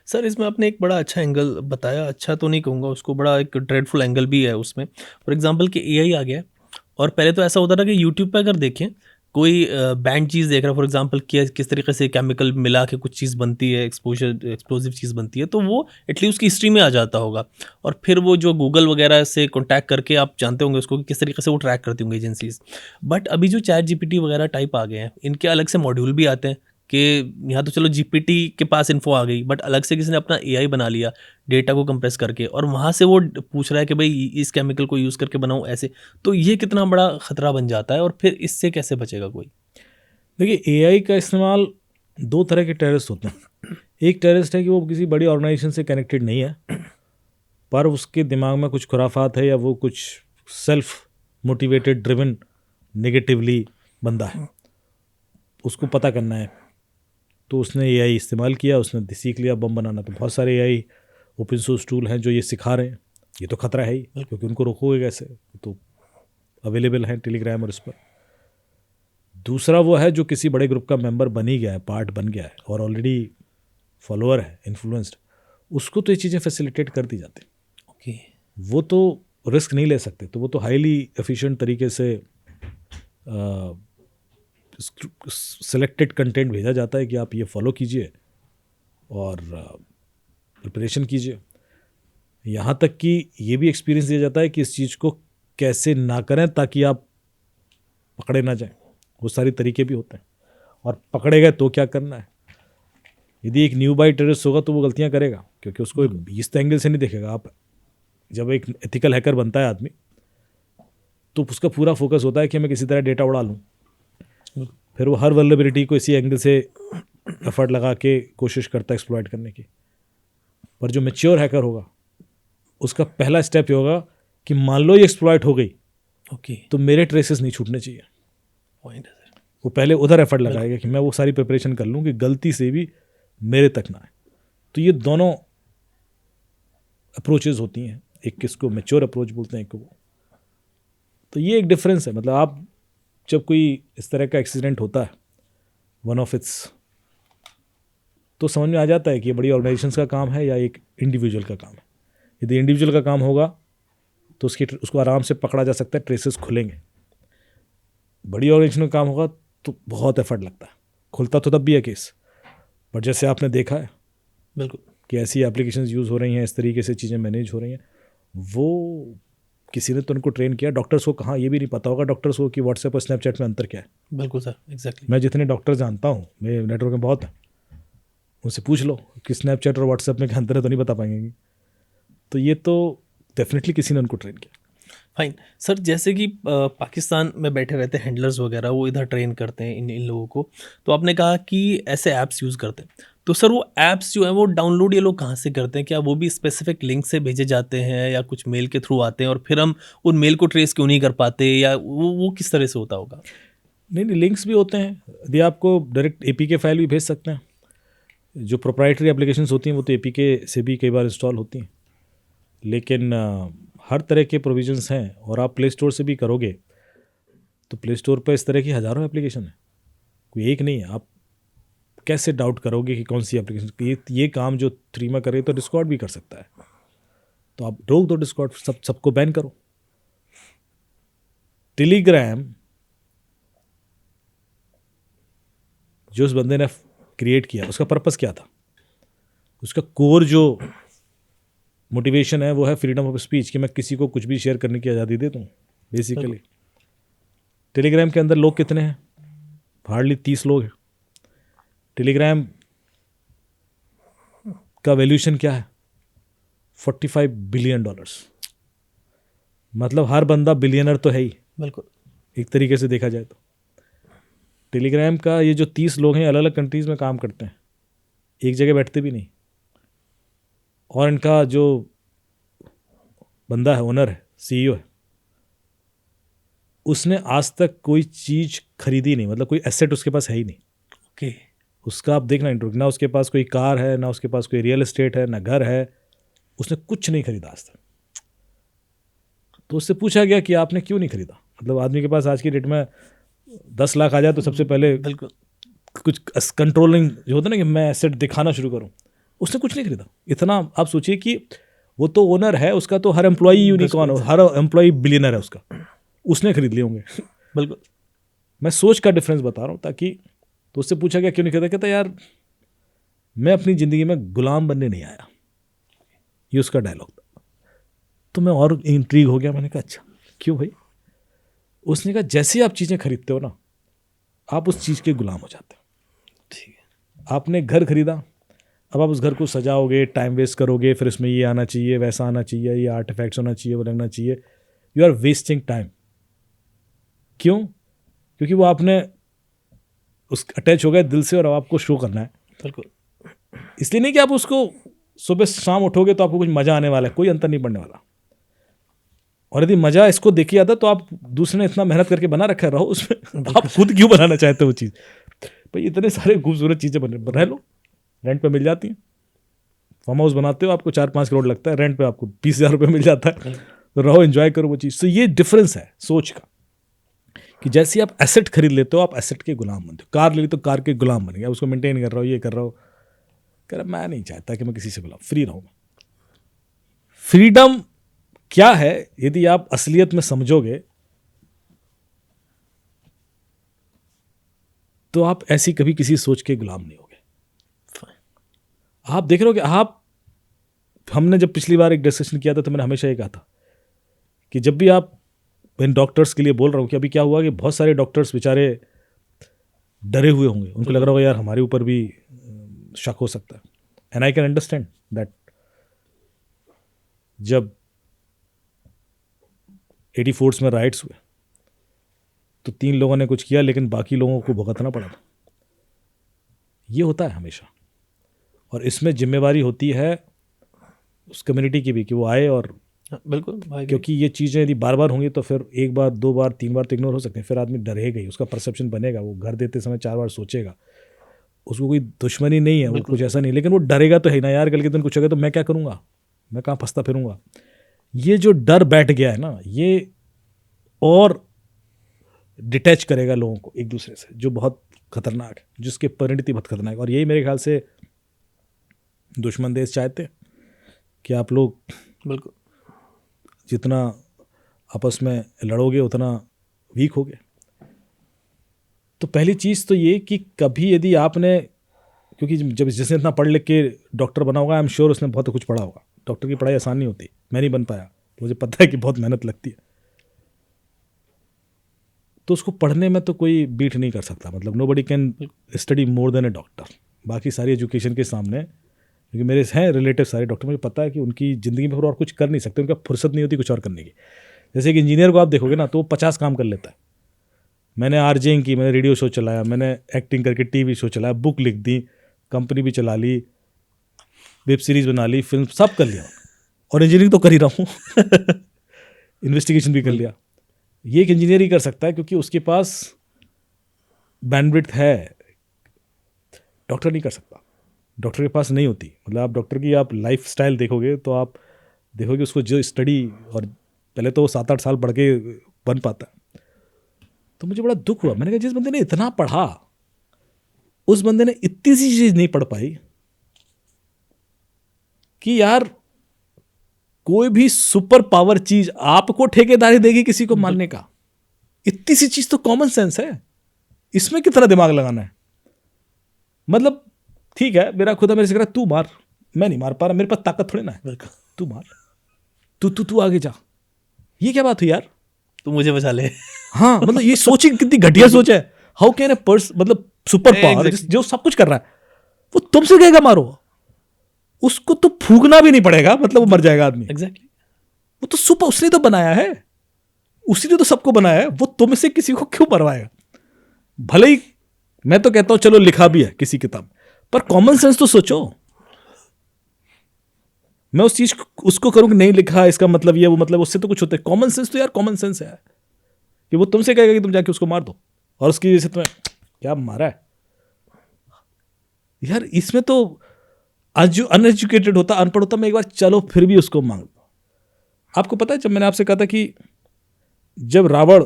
सर इसमें आपने एक बड़ा अच्छा एंगल बताया, अच्छा तो नहीं कहूँगा उसको, बड़ा एक ड्रेडफुल एंगल भी है उसमें। फॉर एग्जांपल कि AI आ गया है, और पहले तो ऐसा होता था कि यूट्यूब पे अगर देखें कोई बैंड चीज़ देख रहा है, फॉर एग्जांपल किस तरीके से केमिकल मिला के कुछ चीज़ बनती है, एक्सप्लोजिव चीज़ बनती है, तो वो एटलीस्ट उसकी हिस्ट्री में आ जाता होगा। और फिर वो जो गूगल वगैरह से कॉन्टैक्ट करके, आप जानते होंगे उसको कि किस तरीके से वो ट्रैक करती होंगी एजेंसीज। बट अभी जो ChatGPT वगैरह टाइप आ गए हैं, इनके अलग से मॉड्यूल भी आते हैं कि यहाँ तो चलो जीपीटी के पास इन्फो आ गई, बट अलग से किसी ने अपना एआई बना लिया डेटा को कंप्रेस करके, और वहाँ से वो पूछ रहा है कि भाई इस केमिकल को यूज़ करके बनाऊँ ऐसे, तो ये कितना बड़ा खतरा बन जाता है, और फिर इससे कैसे बचेगा कोई? देखिए, एआई का इस्तेमाल दो तरह के टेररिस्ट होते हैं। एक टेररिस्ट है कि वो किसी बड़ी ऑर्गेनाइजेशन से कनेक्टेड नहीं है, पर उसके दिमाग में कुछ खुराफात है या वो कुछ सेल्फ मोटिवेटेड ड्रिवन नेगेटिवली बंदा है, उसको पता करना है, तो उसने एआई इस्तेमाल किया, उसने सीख लिया बम बनाना। तो बहुत सारे एआई ओपन सोर्स टूल हैं जो ये सिखा रहे हैं। ये तो खतरा है ही, क्योंकि उनको रोकोगे कैसे? तो अवेलेबल हैं टेलीग्राम और इस पर। दूसरा वो है जो किसी बड़े ग्रुप का मेंबर बन ही गया है, पार्ट बन गया है और ऑलरेडी फॉलोअर है, इन्फ्लुएंस्ड, उसको तो ये चीज़ें फैसिलिटेट कर दी जाती। ओके, वो तो रिस्क नहीं ले सकते, तो वो तो हाईली एफिशिएंट तरीके से सेलेक्टेड कंटेंट भेजा जाता है कि आप ये फॉलो कीजिए और प्रिपरेशन कीजिए। यहाँ तक कि ये भी एक्सपीरियंस दिया जाता है कि इस चीज़ को कैसे ना करें ताकि आप पकड़े ना जाएं। वो सारे तरीके भी होते हैं, और पकड़े गए तो क्या करना है। यदि एक न्यू बाई टेररिस्ट होगा तो वो गलतियाँ करेगा, क्योंकि उसको इस एंगल से नहीं देखेगा। आप जब एक एथिकल हैकर बनता है आदमी, तो उसका पूरा फोकस होता है कि मैं किसी तरह डेटा उड़ा लूँ। फिर वो हर वल्नरेबिलिटी को इसी एंगल से एफर्ट लगा के कोशिश करता है एक्सप्लॉइट करने की। पर जो मैच्योर हैकर होगा, उसका पहला स्टेप ये होगा कि मान लो ये एक्सप्लॉइट हो गई, ओके, तो मेरे ट्रेसेस नहीं छूटने चाहिए। पॉइंट है सर। वो पहले उधर एफर्ट लगाएगा कि मैं वो सारी प्रिपरेशन कर लूँ कि गलती से भी मेरे तक ना आए। तो ये दोनों अप्रोचेज होती हैं, एक किसको मैच्योर अप्रोच बोलते हैं, एक को। तो ये एक डिफरेंस है। मतलब आप जब कोई इस तरह का एक्सीडेंट होता है, वन ऑफ इट्स, तो समझ में आ जाता है कि ये बड़ी ऑर्गेनाइजेशंस का काम है या एक इंडिविजुअल का काम है। यदि इंडिविजुअल का काम होगा तो उसको आराम से पकड़ा जा सकता है, ट्रेसेस खुलेंगे। बड़ी ऑर्गेनाइजेशन का काम होगा तो बहुत एफर्ट लगता है। खुलता तो तब भी है केस, पर जैसे आपने देखा है बिल्कुल कि ऐसी एप्लीकेशंस यूज़ हो रही हैं, इस तरीके से चीज़ें मैनेज हो रही हैं, वो किसी ने तो उनको ट्रेन किया। डॉक्टर्स को कहाँ ये भी नहीं पता होगा डॉक्टर्स को कि व्हाट्सएप और स्नैपचैट में अंतर क्या है। बिल्कुल सर, एग्जैक्टली। मैं जितने डॉक्टर जानता हूँ, मेरे नेटवर्क में बहुत हैं, उनसे पूछ लो कि स्नैपचैट और व्हाट्सएप में क्या अंतर है, तो नहीं बता पाएंगे। तो ये तो डेफिनेटली किसी ने उनको ट्रेन किया। फाइन सर, जैसे कि पाकिस्तान में बैठे रहते हैं हैंडलर्स वगैरह, वो इधर ट्रेन करते हैं इन लोगों को, तो आपने कहा कि ऐसे ऐप्स यूज़ करते हैं, तो सर वो ऐप्स जो है वो डाउनलोड ये लोग कहाँ से करते हैं? क्या वो भी स्पेसिफिक लिंक से भेजे जाते हैं या कुछ मेल के थ्रू आते हैं, और फिर हम उन मेल को ट्रेस क्यों नहीं कर पाते, या वो किस तरह से होता होगा? नहीं, लिंक्स भी होते हैं। यदि आपको डायरेक्ट APK फाइल भी भेज सकते हैं। जो प्रोप्राइटरी एप्लीकेशंस होती हैं वो तो APK से भी कई बार इंस्टॉल होती हैं, लेकिन हर तरह के प्रोविजंस हैं। और आप प्ले स्टोर से भी करोगे तो प्ले स्टोर पर इस तरह की हज़ारों एप्लीकेशन है, कोई एक नहीं है। आप कैसे डाउट करोगे कि कौन सी एप्लीकेशन ये काम जो थ्रीमा करे, तो डिस्कॉर्ड भी कर सकता है। तो आप रोक दो डिस्कॉर्ड, सबको बैन करो। टेलीग्राम जो उस बंदे ने क्रिएट किया, उसका पर्पस क्या था? उसका कोर जो मोटिवेशन है वो है फ्रीडम ऑफ स्पीच, कि मैं किसी को कुछ भी शेयर करने की आज़ादी दे दूँ बेसिकली। टेलीग्राम के अंदर लोग कितने हैं? हार्डली 30 लोग हैं। टेलीग्राम का वैल्यूएशन क्या है? $45 बिलियन। मतलब हर बंदा बिलियनर तो है ही, बिल्कुल, एक तरीके से देखा जाए तो। टेलीग्राम का ये जो 30 लोग हैं अलग अलग कंट्रीज़ में काम करते हैं, एक जगह बैठते भी नहीं। और इनका जो बंदा है, ओनर है, CEO है, उसने आज तक कोई चीज़ खरीदी नहीं, मतलब कोई एसेट उसके पास है ही नहीं। ओके, उसका आप देखना इंटरव्यू, ना उसके पास कोई कार है, ना उसके पास कोई रियल एस्टेट है, ना घर है, उसने कुछ नहीं खरीदा आज तक। तो उससे पूछा गया कि आपने क्यों नहीं खरीदा? मतलब आदमी के पास आज की डेट में 10 लाख आ जाए तो सबसे पहले बिल्कुल, कुछ कंट्रोलिंग जो होता है ना कि मैं एसेट दिखाना शुरू करूं। उसने कुछ नहीं खरीदा। इतना आप सोचिए कि वो तो ओनर है, उसका तो हर एम्प्लॉई यूनिकॉर्न हो, हर एम्प्लॉई बिलियनर है उसका, उसने खरीद लिए होंगे। बिल्कुल, मैं सोच का डिफरेंस बता रहा हूँ ताकि। तो उससे पूछा गया क्यों नहीं खरीदा? कहता यार मैं अपनी ज़िंदगी में गुलाम बनने नहीं आया, ये उसका डायलॉग था। तो मैं और इंट्रीग हो गया, मैंने कहा अच्छा क्यों भाई? उसने कहा जैसे आप चीज़ें खरीदते हो ना, आप उस चीज़ के गुलाम हो जाते हो। ठीक है, आपने घर खरीदा, अब आप उस घर को सजाओगे, टाइम वेस्ट करोगे, फिर उसमें ये आना चाहिए, वैसा आना चाहिए, ये आर्टिफैक्ट्स होना चाहिए, वो लगना चाहिए। You are wasting time. क्यों? क्योंकि वो आपने उस अटैच हो गए दिल से और अब आपको शो करना है। बिल्कुल। इसलिए नहीं कि आप उसको सुबह शाम उठोगे तो आपको कुछ मज़ा आने वाला है, कोई अंतर नहीं पड़ने वाला। और यदि मज़ा इसको देखिए आता तो आप दूसरे ने इतना मेहनत करके बना रखा है, रहो उसमें। आप खुद क्यों बनाना चाहते हो वो चीज़? भाई इतने सारे खूबसूरत चीज़ें रह लो, रेंट पे मिल जाती हैं। फार्म हाउस बनाते हो, आपको 4-5 करोड़ लगता है, रेंट पे आपको 20,000 रुपये मिल जाता है। तो रहो, एंजॉय करो वो चीज़। तो ये डिफरेंस है सोच का, कि जैसे आप एसेट खरीद लेते हो, आप एसेट के गुलाम बनते हो। कार ले ली तो कार के गुलाम बन गया, उसको मेंटेन कर रहा हो, ये कर रहा हो। कह रहा मैं नहीं चाहता कि मैं किसी से गुलाम, फ्री रहूँ। फ्रीडम क्या है यदि आप असलियत में समझोगे तो आप ऐसी कभी किसी सोच के गुलाम नहीं होगे। आप देख रहे हो कि हमने जब पिछली बार एक डिस्कशन किया था तो मैंने हमेशा ये कहा था कि जब भी आप, इन डॉक्टर्स के लिए बोल रहा हूँ कि अभी क्या हुआ कि बहुत सारे डॉक्टर्स बेचारे डरे हुए होंगे, उनको लग रहा होगा यार हमारे ऊपर भी शक हो सकता है। And I can understand that. जब 84 में राइट्स हुए तो 3 लोगों ने कुछ किया लेकिन बाकी लोगों को भुगतना पड़ा था। ये होता है हमेशा, और इसमें जिम्मेवारी होती है उस कम्युनिटी की भी कि वो आए। और बिल्कुल, क्योंकि ये चीज़ें यदि बार बार होंगी तो फिर 1 बार 2 बार 3 बार तो इग्नोर हो सकते हैं, फिर आदमी डरेगा ही, उसका परसेप्शन बनेगा, वो घर देते समय 4 बार सोचेगा। उसको कोई दुश्मनी नहीं है, वो कुछ ऐसा नहीं, लेकिन वो डरेगा तो है ना यार, कल के दिन कुछ होगा तो मैं क्या करूँगा, मैं कहाँ फंसता फिरूंगा। ये जो डर बैठ गया है ना, ये और डिटैच करेगा लोगों को एक दूसरे से, जो बहुत खतरनाक है, जिसके परिणति बहुत खतरनाक है। और यही मेरे ख्याल से दुश्मन देश चाहते हैं कि आप लोग बिल्कुल जितना आपस में लड़ोगे उतना वीक होगे। तो पहली चीज़ तो ये कि कभी यदि आपने, क्योंकि जब जिसने इतना पढ़ लिख के डॉक्टर बना होगा, आई एम श्योर उसने बहुत कुछ पढ़ा होगा। डॉक्टर की पढ़ाई आसान नहीं होती, मैं नहीं बन पाया, मुझे पता है कि बहुत मेहनत लगती है। तो उसको पढ़ने में तो कोई बीट नहीं कर सकता, मतलब nobody can study more than A doctor. बाकी सारी एजुकेशन के सामने, क्योंकि मेरे हैं रिलेटिव सारे डॉक्टर, मुझे पता है कि उनकी ज़िंदगी में फिर और कुछ कर नहीं सकते, उनका फुर्सत नहीं होती कुछ और करने की। जैसे कि इंजीनियर को आप देखोगे ना तो वो 50 काम कर लेता है। मैंने आरजेइंग की, मैंने रेडियो शो चलाया, मैंने एक्टिंग करके टीवी शो चलाया, बुक लिख दी, कंपनी भी चला ली, वेब सीरीज़ बना ली, फिल्म सब कर लिया, और इंजीनियरिंग तो कर ही रहा हूँ। इन्वेस्टिगेशन भी कर लिया। ये एक इंजीनियर ही कर सकता है क्योंकि उसके पास बैंडविड्थ है, डॉक्टर नहीं कर सकता, डॉक्टर के पास नहीं होती। मतलब आप डॉक्टर की आप लाइफ स्टाइल देखोगे तो आप देखोगे उसको जो स्टडी, और पहले तो वो 7-8 साल पढ़ के बन पाता है। तो मुझे बड़ा दुख हुआ, मैंने कहा जिस बंदे ने इतना पढ़ा उस बंदे ने इतनी सी चीज़ नहीं पढ़ पाई कि यार कोई भी सुपर पावर चीज आपको ठेकेदारी देगी किसी को मारने का। इतनी सी चीज तो कॉमन सेंस है, इसमें कितना दिमाग लगाना है। मतलब ठीक है, मेरा खुदा मेरे से कह रहा तू मार, मैं नहीं मार पा रहा, मेरे पास ताकत थोड़ी ना है, तू मार, तू आगे जा। ये क्या बात हुई यार, तू मुझे बचा ले। हाँ, मतलब ये सोच कितनी घटिया सोच है। हाउ कैन ए पर्सन, मतलब सुपर पावर जो सब कुछ कर रहा है वो तुमसे कहेगा मारो, उसको तो फूकना भी नहीं पड़ेगा, मतलब वो मर जाएगा आदमी। एग्जैक्टली। वो तो सुपर, उसने तो बनाया है, उसी ने तो सबको बनाया है, वो तुमसे किसी को क्यों मरवाएगा। भले ही मैं तो कहता हूं चलो लिखा भी है किसी किताब, पर कॉमन सेंस तो सोचो। मैं उस चीज उसको करूं कि नहीं लिखा इसका मतलब ये वो, मतलब उससे तो कुछ होता है। कॉमन सेंस तो यार कॉमन सेंस है कि वो तुमसे कहेगा कि तुम जाके उसको मार दो, और उसकी वजह से तुम्हें क्या मारा है यार। इसमें तो अनएजुकेटेड होता, अनपढ़ होता, मैं एक बार चलो फिर भी उसको मांग दो। आपको पता है जब मैंने आपसे कहा था कि जब रावण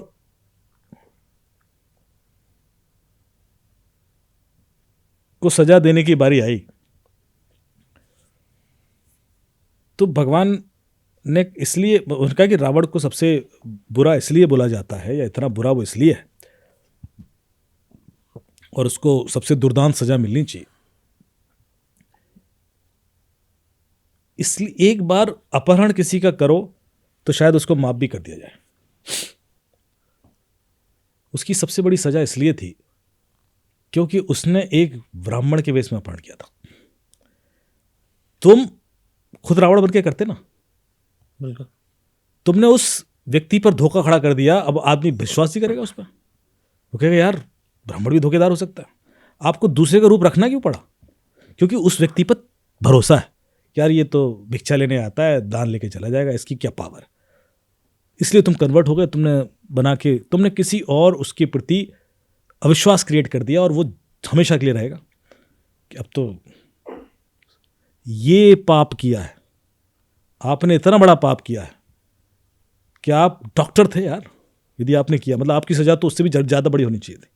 को सजा देने की बारी आई तो भगवान ने इसलिए कहा कि रावण को सबसे बुरा इसलिए बोला जाता है, या इतना बुरा वो इसलिए है, और उसको सबसे दुर्दांत सजा मिलनी चाहिए। इसलिए एक बार अपहरण किसी का करो तो शायद उसको माफ भी कर दिया जाए। उसकी सबसे बड़ी सजा इसलिए थी क्योंकि उसने एक ब्राह्मण के वेश में अपहरण किया था। तुम खुद रावण बन के करते ना, बिल्कुल। तुमने उस व्यक्ति पर धोखा खड़ा कर दिया, अब आदमी विश्वास ही करेगा उस पर, वो कहेगा यार ब्राह्मण भी धोखेदार हो सकता है। आपको दूसरे का रूप रखना क्यों पड़ा? क्योंकि उस व्यक्ति पर भरोसा है, यार ये तो भिक्षा लेने आता है, दान लेके चला जाएगा, इसकी क्या पावर है। इसलिए तुम कन्वर्ट हो गए, तुमने किसी और उसके प्रति अविश्वास क्रिएट कर दिया, और वो हमेशा के लिए रहेगा कि अब तो ये पाप किया है, आपने इतना बड़ा पाप किया है कि आप डॉक्टर थे यार, यदि आपने किया, मतलब आपकी सजा तो उससे भी ज़्यादा बड़ी होनी चाहिए थी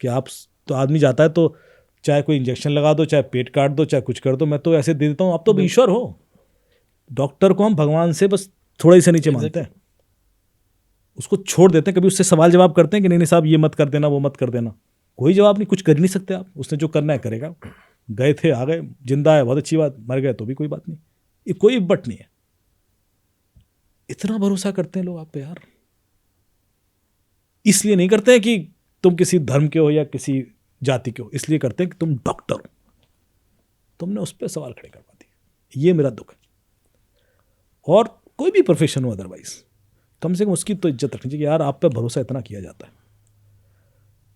कि आप तो आदमी जाता है तो चाहे कोई इंजेक्शन लगा दो, चाहे पेट काट दो, चाहे कुछ कर दो, मैं तो ऐसे दे देता हूँ। आप तो ईश्वर हो। डॉक्टर को हम भगवान से बस थोड़ा ही से नीचे मानते हैं, उसको छोड़ देते हैं। कभी उससे सवाल जवाब करते हैं कि नहीं साहब ये मत कर देना, वो मत कर देना, कोई जवाब नहीं, कुछ कर नहीं सकते आप। उसने जो करना है करेगा। गए थे आ गए, जिंदा है बहुत अच्छी बात, मर गए तो भी कोई बात नहीं, ये कोई बट नहीं है। इतना भरोसा करते हैं लोग आप पे यार। इसलिए नहीं करते हैं कि तुम किसी धर्म के हो या किसी जाति के हो, इसलिए करते हैं कि तुम डॉक्टर हो, तुमने उस पर सवाल खड़े करवा दिए। ये मेरा दुख है। और कोई भी प्रोफेशन हो अदरवाइज, कम से कम उसकी तो इज्जत रखनी चाहिए। यार आप पे भरोसा इतना किया जाता है,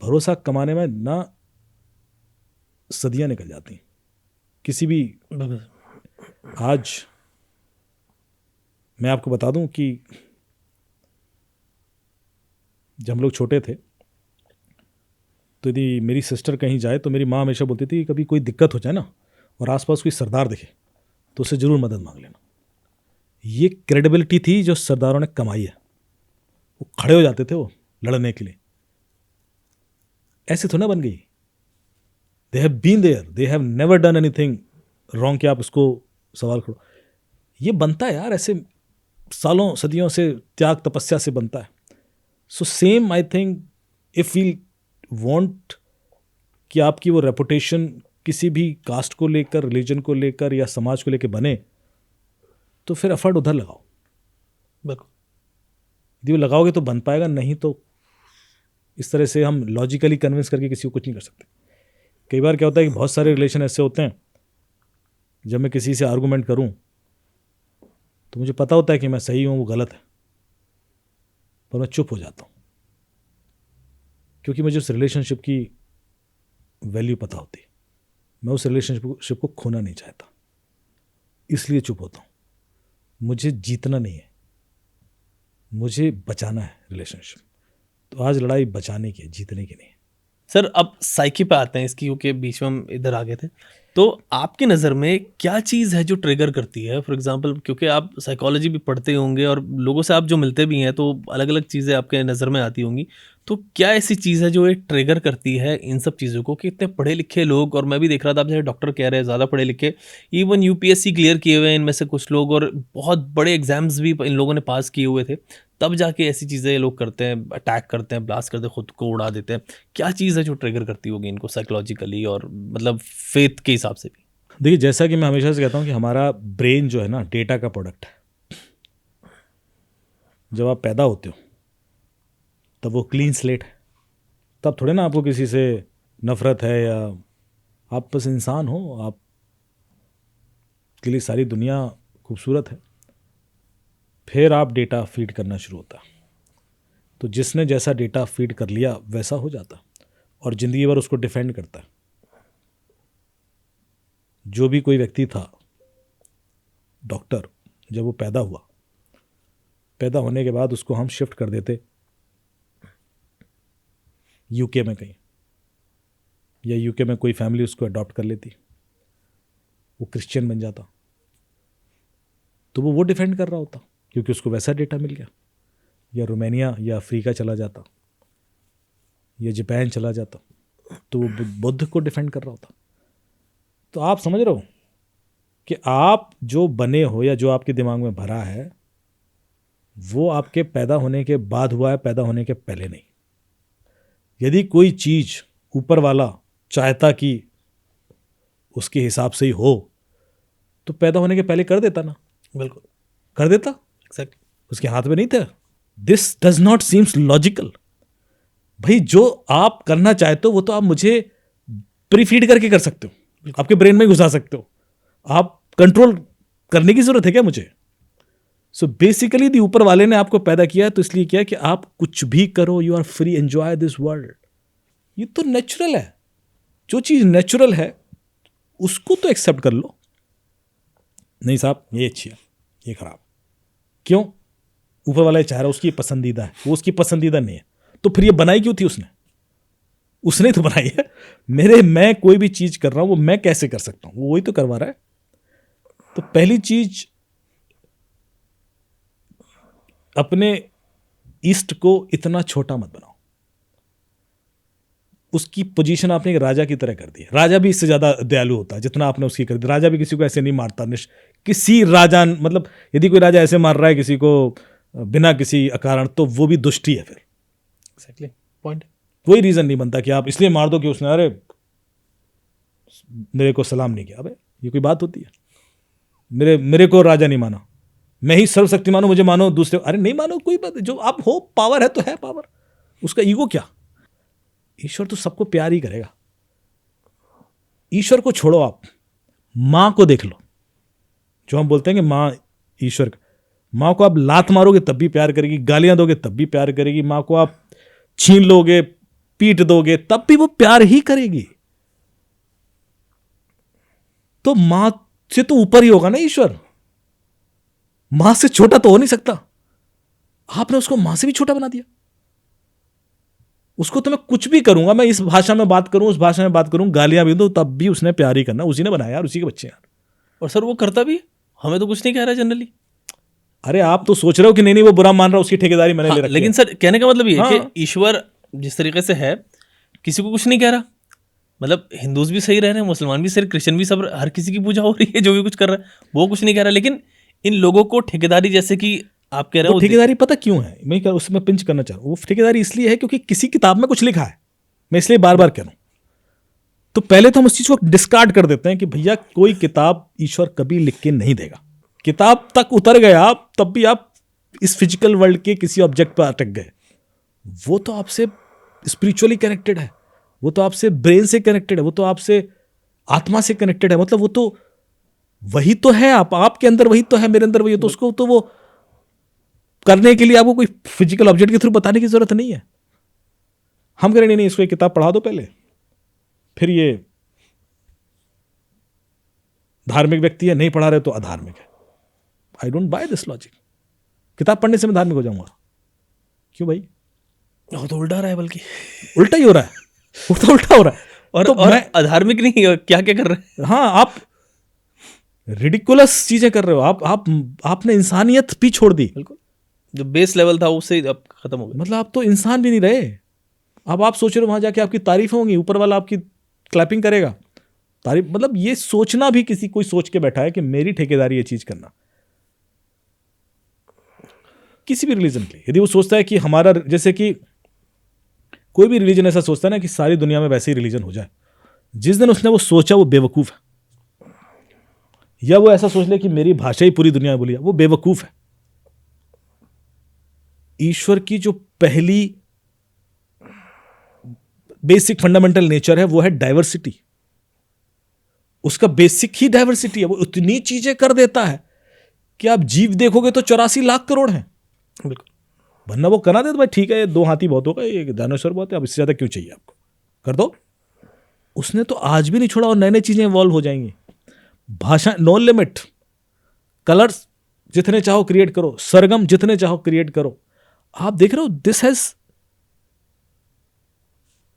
भरोसा कमाने में ना सदियां निकल जाती हैं किसी भी। आज मैं आपको बता दूं कि जब हम लोग छोटे थे तो यदि मेरी सिस्टर कहीं जाए तो मेरी माँ हमेशा बोलती थी कि कभी कोई दिक्कत हो जाए ना और आसपास कोई सरदार दिखे तो उससे ज़रूर मदद मांग लेना। ये क्रेडिबिलिटी थी जो सरदारों ने कमाई है। वो खड़े हो जाते थे वो लड़ने के लिए, ऐसे थोड़ा बन गई। They have been there, they have never done anything wrong कि आप उसको सवाल करो। ये बनता है यार, ऐसे सालों सदियों से त्याग तपस्या से बनता है। So same I think if we want कि आपकी वो रेपुटेशन किसी भी कास्ट को लेकर, रिलीजन को लेकर या समाज को लेकर बने, तो फिर एफर्ट उधर लगाओ। बिल्कुल। यदि वो लगाओगे तो बन पाएगा, नहीं तो इस तरह से हम लॉजिकली कन्विंस करके किसी को कुछ नहीं कर सकते। कई बार क्या होता है कि बहुत सारे रिलेशन ऐसे होते हैं, जब मैं किसी से आर्गूमेंट करूं तो मुझे पता होता है कि मैं सही हूं, वो गलत है, पर मैं चुप हो जाता हूं क्योंकि मुझे उस रिलेशनशिप की वैल्यू पता होती है। मैं उस रिलेशनशिप को खोना नहीं चाहता, इसलिए चुप होता हूं। मुझे जीतना नहीं है, मुझे बचाना है रिलेशनशिप। तो आज लड़ाई बचाने की है, जीतने की नहीं है। सर अब साइकी पे आते हैं इसकी, क्योंकि बीच में हम इधर आ गए थे। तो आपकी नज़र में क्या चीज़ है जो ट्रिगर करती है? फॉर एग्जांपल, क्योंकि आप साइकोलॉजी भी पढ़ते होंगे और लोगों से आप जो मिलते भी हैं तो अलग अलग चीज़ें आपके नज़र में आती होंगी, तो क्या ऐसी चीज़ है जो ये ट्रिगर करती है इन सब चीज़ों को कि इतने पढ़े लिखे लोग, और मैं भी देख रहा था आप जैसे डॉक्टर कह रहे हैं ज़्यादा पढ़े लिखे, इवन यूपीएससी क्लियर किए हुए हैं इनमें से कुछ लोग, और बहुत बड़े एग्जाम्स भी इन लोगों ने पास किए हुए थे, तब जाके ऐसी चीज़ें ये लोग करते हैं, अटैक करते हैं, ब्लास्ट करते हैं, खुद को उड़ा देते हैं। क्या चीज़ है जो ट्रिगर करती होगी इनको साइकोलॉजिकली और मतलब फेथ के हिसाब से भी? देखिए, जैसा कि मैं हमेशा से कहता हूं कि हमारा ब्रेन जो है ना, डेटा का प्रोडक्ट है। जब आप पैदा होते हो तब वो क्लीन स्लेट है, तब थोड़े ना आपको किसी से नफरत है, या आप बस इंसान हो, आप के लिए सारी दुनिया खूबसूरत है। फिर आप डेटा फीड करना शुरू होता है, तो जिसने जैसा डेटा फीड कर लिया वैसा हो जाता, और ज़िंदगी भर उसको डिफेंड करता है। जो भी कोई व्यक्ति था डॉक्टर, जब वो पैदा हुआ, पैदा होने के बाद उसको हम शिफ्ट कर देते यूके में कहीं, या यूके में कोई फैमिली उसको अडॉप्ट कर लेती, वो क्रिश्चियन बन जाता, तो वो डिफेंड कर रहा होता क्योंकि उसको वैसा डेटा मिल गया। या रोमानिया या अफ्रीका चला जाता, या जापान चला जाता, तो वो बुद्ध को डिफेंड कर रहा होता। तो आप समझ रहे हो कि आप जो बने हो या जो आपके दिमाग में भरा है वो आपके पैदा होने के बाद हुआ है, पैदा होने के पहले नहीं। यदि कोई चीज़ ऊपर वाला चाहता कि उसके हिसाब से ही हो तो पैदा होने के पहले कर देता ना। बिल्कुल कर देता, एक्जैक्टली। उसके हाथ में नहीं था। This does not seems logical. भाई जो आप करना चाहते हो वो तो आप मुझे प्री फीड करके कर सकते हो, आपके ब्रेन में घुसा सकते हो, आप कंट्रोल करने की जरूरत है क्या मुझे? सो बेसिकली दी ऊपर वाले ने आपको पैदा किया है तो इसलिए किया कि आप कुछ भी करो, you are free, enjoy this world. ये तो नेचुरल है, जो चीज नेचुरल है उसको तो एक्सेप्ट कर लो। नहीं साहब ये अच्छी है, ये खराब, क्यों? ऊपर वाला ये चाह रहा है, उसकी पसंदीदा है, वो उसकी पसंदीदा नहीं है, तो फिर ये बनाई क्यों थी उसने? उसने तो बनाई है। मैं कोई भी चीज कर रहा हूं वो मैं कैसे कर सकता हूं, वो वही तो करवा रहा है। तो पहली चीज, अपने ईस्ट को इतना छोटा मत बनाओ। उसकी पोजीशन आपने एक राजा की तरह कर दी है। राजा भी इससे ज्यादा दयालु होता है जितना आपने उसकी कर दी। राजा भी किसी को ऐसे नहीं मारता, किसी राजा, मतलब यदि कोई राजा ऐसे मार रहा है किसी को बिना किसी अकारण, तो वो भी दुष्टी है। फिर एग्जैक्टली पॉइंट। कोई रीजन नहीं बनता कि आप इसलिए मार दो कि उसने अरे मेरे को सलाम नहीं किया। अबे ये कोई बात होती है? मेरे को राजा नहीं माना, मैं ही सर्वशक्तिमान हूं, मुझे मानो, दूसरे अरे नहीं मानो, कोई बात, जो आप हो, पावर है तो है पावर, उसका ईगो क्या? ईश्वर तो सबको प्यार ही करेगा। ईश्वर को छोड़ो, आप मां को देख लो। जो हम बोलते हैं कि मां ईश्वर, मां को आप लात मारोगे तब भी प्यार करेगी, गालियां दोगे तब भी प्यार करेगी, मां को आप छीन लोगे, पीट दोगे तब भी वो प्यार ही करेगी। तो मां से तो ऊपर ही होगा ना ईश्वर, मां से छोटा तो हो नहीं सकता। आपने उसको मां से भी छोटा बना दिया। उसको तो मैं कुछ भी करूंगा, मैं इस भाषा में बात करूं, उस भाषा में बात करूं, गालियां भी दूं, तब भी उसने प्यार ही करना। उसी ने बनाया यार, उसी के बच्चे यार। और सर वो करता भी है, हमें तो कुछ नहीं कह रहा जनरली। अरे आप तो सोच रहे हो कि नहीं वो बुरा मान रहा, उसकी ठेकेदारी मैंने ले रखी है। लेकिन सर कहने का मतलब ये है हाँ। कि ईश्वर जिस तरीके से है किसी को कुछ नहीं कह रहा। मतलब हिंदूज भी सही रह रहे हैं, मुसलमान भी सही, क्रिश्चियन भी, सब, हर किसी की पूजा हो रही है, जो भी कुछ कर रहा है वो कुछ नहीं कह रहा। लेकिन इन लोगों को ठेकेदारी, जैसे कि आप कह रहे वो हो, ठेकेदारी पता क्यों है, मैं उसमें पिंच करना चाह रहा हूं। वो ठेकेदारी इसलिए है क्योंकि किसी किताब में कुछ लिखा है, मैं इसलिए बार बार कह रहा हूं। तो पहले तो हम उस चीज को डिस्कार्ड कर देते हैं कि भैया कोई किताब ईश्वर कभी लिख के नहीं देगा। किताब तक उतर गए आप तब भी आप इस फिजिकल वर्ल्ड के किसी ऑब्जेक्ट पर अटक गए। वो तो आपसे स्पिरिचुअली कनेक्टेड है, वो तो आपसे ब्रेन से कनेक्टेड है, वो तो आपसे आत्मा से कनेक्टेड है। मतलब वो तो वही तो है, आपके अंदर वही तो है, मेरे अंदर वही है। तो उसको तो वो करने के लिए आपको कोई फिजिकल ऑब्जेक्ट के थ्रू बताने की जरूरत नहीं है। हम करें नहीं, इसको एक किताब पढ़ा दो पहले, फिर ये धार्मिक व्यक्ति है, नहीं पढ़ा रहे तो अधार्मिक है। I don't by this logic. किताब पढ़ने से मैं धार्मिक हो जाऊंगा? क्यों भाई? वो तो उल्टा रहा है, बल्कि उल्टा ही हो रहा है, उल्टा हो रहा है। और, तो और अधार्मिक नहीं, क्या क्या कर रहे हैं। हाँ, आप रिडिकुलस चीजें कर रहे हो। आपने इंसानियत भी छोड़ दी। बिल्कुल, जो बेस लेवल था उससे अब खत्म हो गया। मतलब आप तो इंसान भी नहीं रहे। अब आप सोच रहे हो वहां जाके आपकी तारीफ होंगी, ऊपर वाला आपकी क्लैपिंग करेगा, तारीफ। मतलब ये सोचना भी, किसी कोई सोच के बैठा है कि मेरी ठेकेदारी ये चीज करना, किसी भी रिलीजन के लिए। यदि वो सोचता है कि हमारा, जैसे कि कोई भी रिलीजन ऐसा सोचता है ना कि सारी दुनिया में वैसे ही रिलीजन हो जाए, जिस दिन उसने वो सोचा वो बेवकूफ है। या वो ऐसा सोच ले कि मेरी भाषा ही पूरी दुनिया में बोली, वो बेवकूफ है। ईश्वर की जो पहली बेसिक फंडामेंटल नेचर है वो है डाइवर्सिटी। उसका बेसिक ही डाइवर्सिटी है। वो उतनी चीजें कर देता है कि आप जीव देखोगे तो 84 लाख करोड़ हैं। बिल्कुल, वरना वो करा दे तो भाई ठीक है, 2 हाथी बहुत होगा, एक डायनासोर बहुत है, अब इससे ज्यादा क्यों चाहिए आपको, कर दो। उसने तो आज भी नहीं छोड़ा, और नई नई चीजें इवॉल्व हो जाएंगी। भाषा नो लिमिट, कलर्स जितने चाहो क्रिएट करो, सरगम जितने चाहो क्रिएट करो। आप देख रहे हो दिस हैज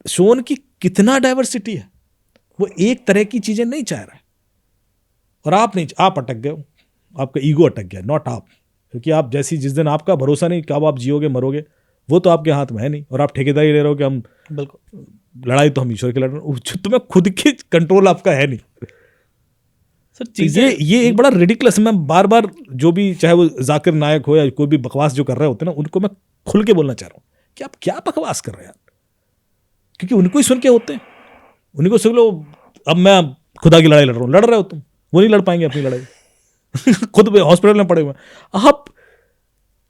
शोन की कितना डाइवर्सिटी है। वो एक तरह की चीजें नहीं चाह रहा है। और आप नहीं, आप अटक गए हो, आपका ईगो अटक गया, नॉट आप। क्योंकि आप जैसी, जिस दिन आपका भरोसा नहीं कब आप जियोगे मरोगे, वो तो आपके हाथ में है नहीं। और आप ठेकेदारी ले रहे हो कि हम, बिल्कुल, लड़ाई तो हम ईश्वर की लड़ रहे हैं, तुम्हें खुद की कंट्रोल आपका है नहीं। सर तो चीजें, ये एक बड़ा रिडिकुलस, मैं बार बार जो भी, चाहे वो जाकिर नायक हो या कोई भी बकवास जो कर रहे होते हैं ना, उनको मैं खुल के बोलना चाह रहा हूँ कि आप क्या बकवास कर रहे हैं यार। क्योंकि उनको ही सुन के होते हैं, उन्हीं को सुन लो। अब मैं खुदा की लड़ाई लड़ रहा हूँ, लड़ रहे हो तुम, वो नहीं लड़ पाएंगे अपनी लड़ाई। खुद हॉस्पिटल में पड़े हुए। आप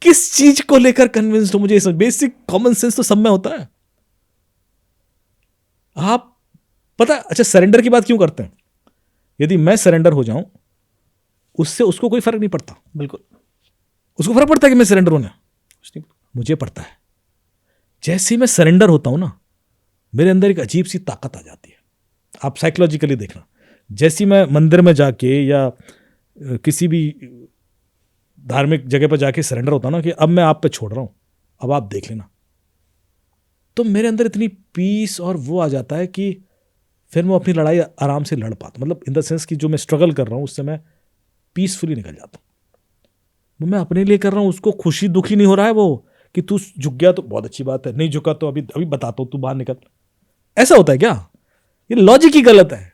किस चीज को लेकर कन्विंस्ड हो? मुझे बेसिक कॉमन सेंस तो सब में होता है। आप पता है, अच्छा सरेंडर की बात क्यों करते हैं? यदि मैं सरेंडर हो जाऊं, उससे उसको कोई फर्क नहीं पड़ता। बिल्कुल। उसको फर्क पड़ता है कि मैं सरेंडर होना? कुछ नहीं। मुझे पड़ता है। जैसे ही मैं सरेंडर होता हूं ना, मेरे अंदर एक अजीब सी ताकत आ जाती है। आप साइकोलॉजिकली देखना, जैसी मैं मंदिर में जाके या किसी भी धार्मिक जगह पर जाके सरेंडर होता ना कि अब मैं आप पे छोड़ रहा हूं, अब आप देख लेना, तो मेरे अंदर इतनी पीस और वो आ जाता है कि फिर मैं अपनी लड़ाई आराम से लड़ पाता हूं। मतलब इन द सेंस कि जो मैं स्ट्रगल कर रहा हूं उससे मैं पीसफुली निकल जाता हूं। वो मैं अपने लिए कर रहा हूं, उसको खुशी दुखी नहीं हो रहा है वो कि तू झुक गया तो बहुत अच्छी बात है, नहीं झुका तो अभी अभी बताता हूं, तू बाहर निकल। ऐसा होता है क्या? ये लॉजिक ही गलत है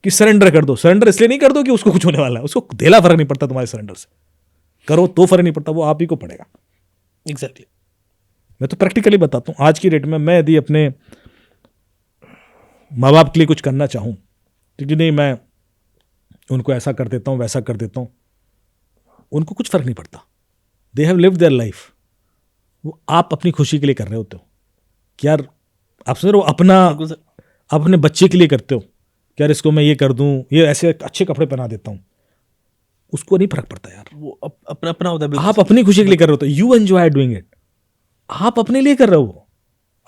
कि सरेंडर कर दो। सरेंडर इसलिए नहीं कर दो कि उसको कुछ होने वाला है, उसको धेला फर्क नहीं पड़ता तुम्हारे सरेंडर से। करो तो फर्क नहीं पड़ता, वो आप ही को पड़ेगा। एग्जैक्टली। मैं तो प्रैक्टिकली बताता हूं, आज की डेट में मैं यदि अपने माँ बाप के लिए कुछ करना चाहूं, क्योंकि नहीं मैं उनको ऐसा कर देता हूं वैसा कर देता हूं, उनको कुछ फर्क नहीं पड़ता। They have lived their life. वो आप अपनी खुशी के लिए कर रहे होते हो कि यार, आप समझ रहे हो, अपना बिल्कुल सर। अपने बच्चे के लिए करते हो कि यार इसको मैं ये कर दूं, ये ऐसे अच्छे कपड़े पहना देता हूं, उसको नहीं फर्क पड़ता यार। वो अपना अपना होता है। बिल्कुल आप सर। अपनी खुशी के लिए कर रहे हो तो यू एंजॉय डूइंग इट। आप अपने लिए कर रहे हो,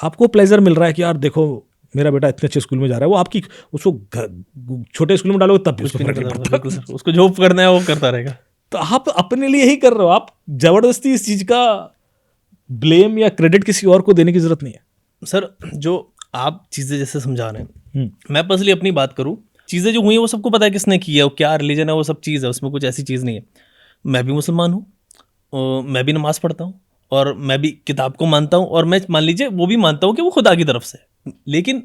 आपको प्लेजर मिल रहा है कि यार देखो मेरा बेटा इतने अच्छे स्कूल में जा रहा है। वो आपकी उसको छोटे स्कूल में डालोगे तब भी कुछ उसको भी नहीं फर्क नहीं पता। पड़ता। बिल्कुल सर, उसको जो करना है वो करता रहेगा। तो आप अपने लिए ही कर रहे हो। आप जबरदस्ती इस चीज का ब्लेम या क्रेडिट किसी और को देने की जरूरत नहीं है। सर जो आप चीज़ें जैसे समझा रहे हैं, हम्म। मैं पर्सनली अपनी बात करूं, चीज़ें जो हुई हैं वो सबको पता है किसने की है, वो क्या रिलीजन है, वो सब चीज़ है, उसमें कुछ ऐसी चीज़ नहीं है। मैं भी मुसलमान हूँ, और मैं भी नमाज़ पढ़ता हूँ, और मैं भी किताब को मानता हूँ, और मैं मान लीजिए वो भी मानता हूँ कि वो खुदा की तरफ से है। लेकिन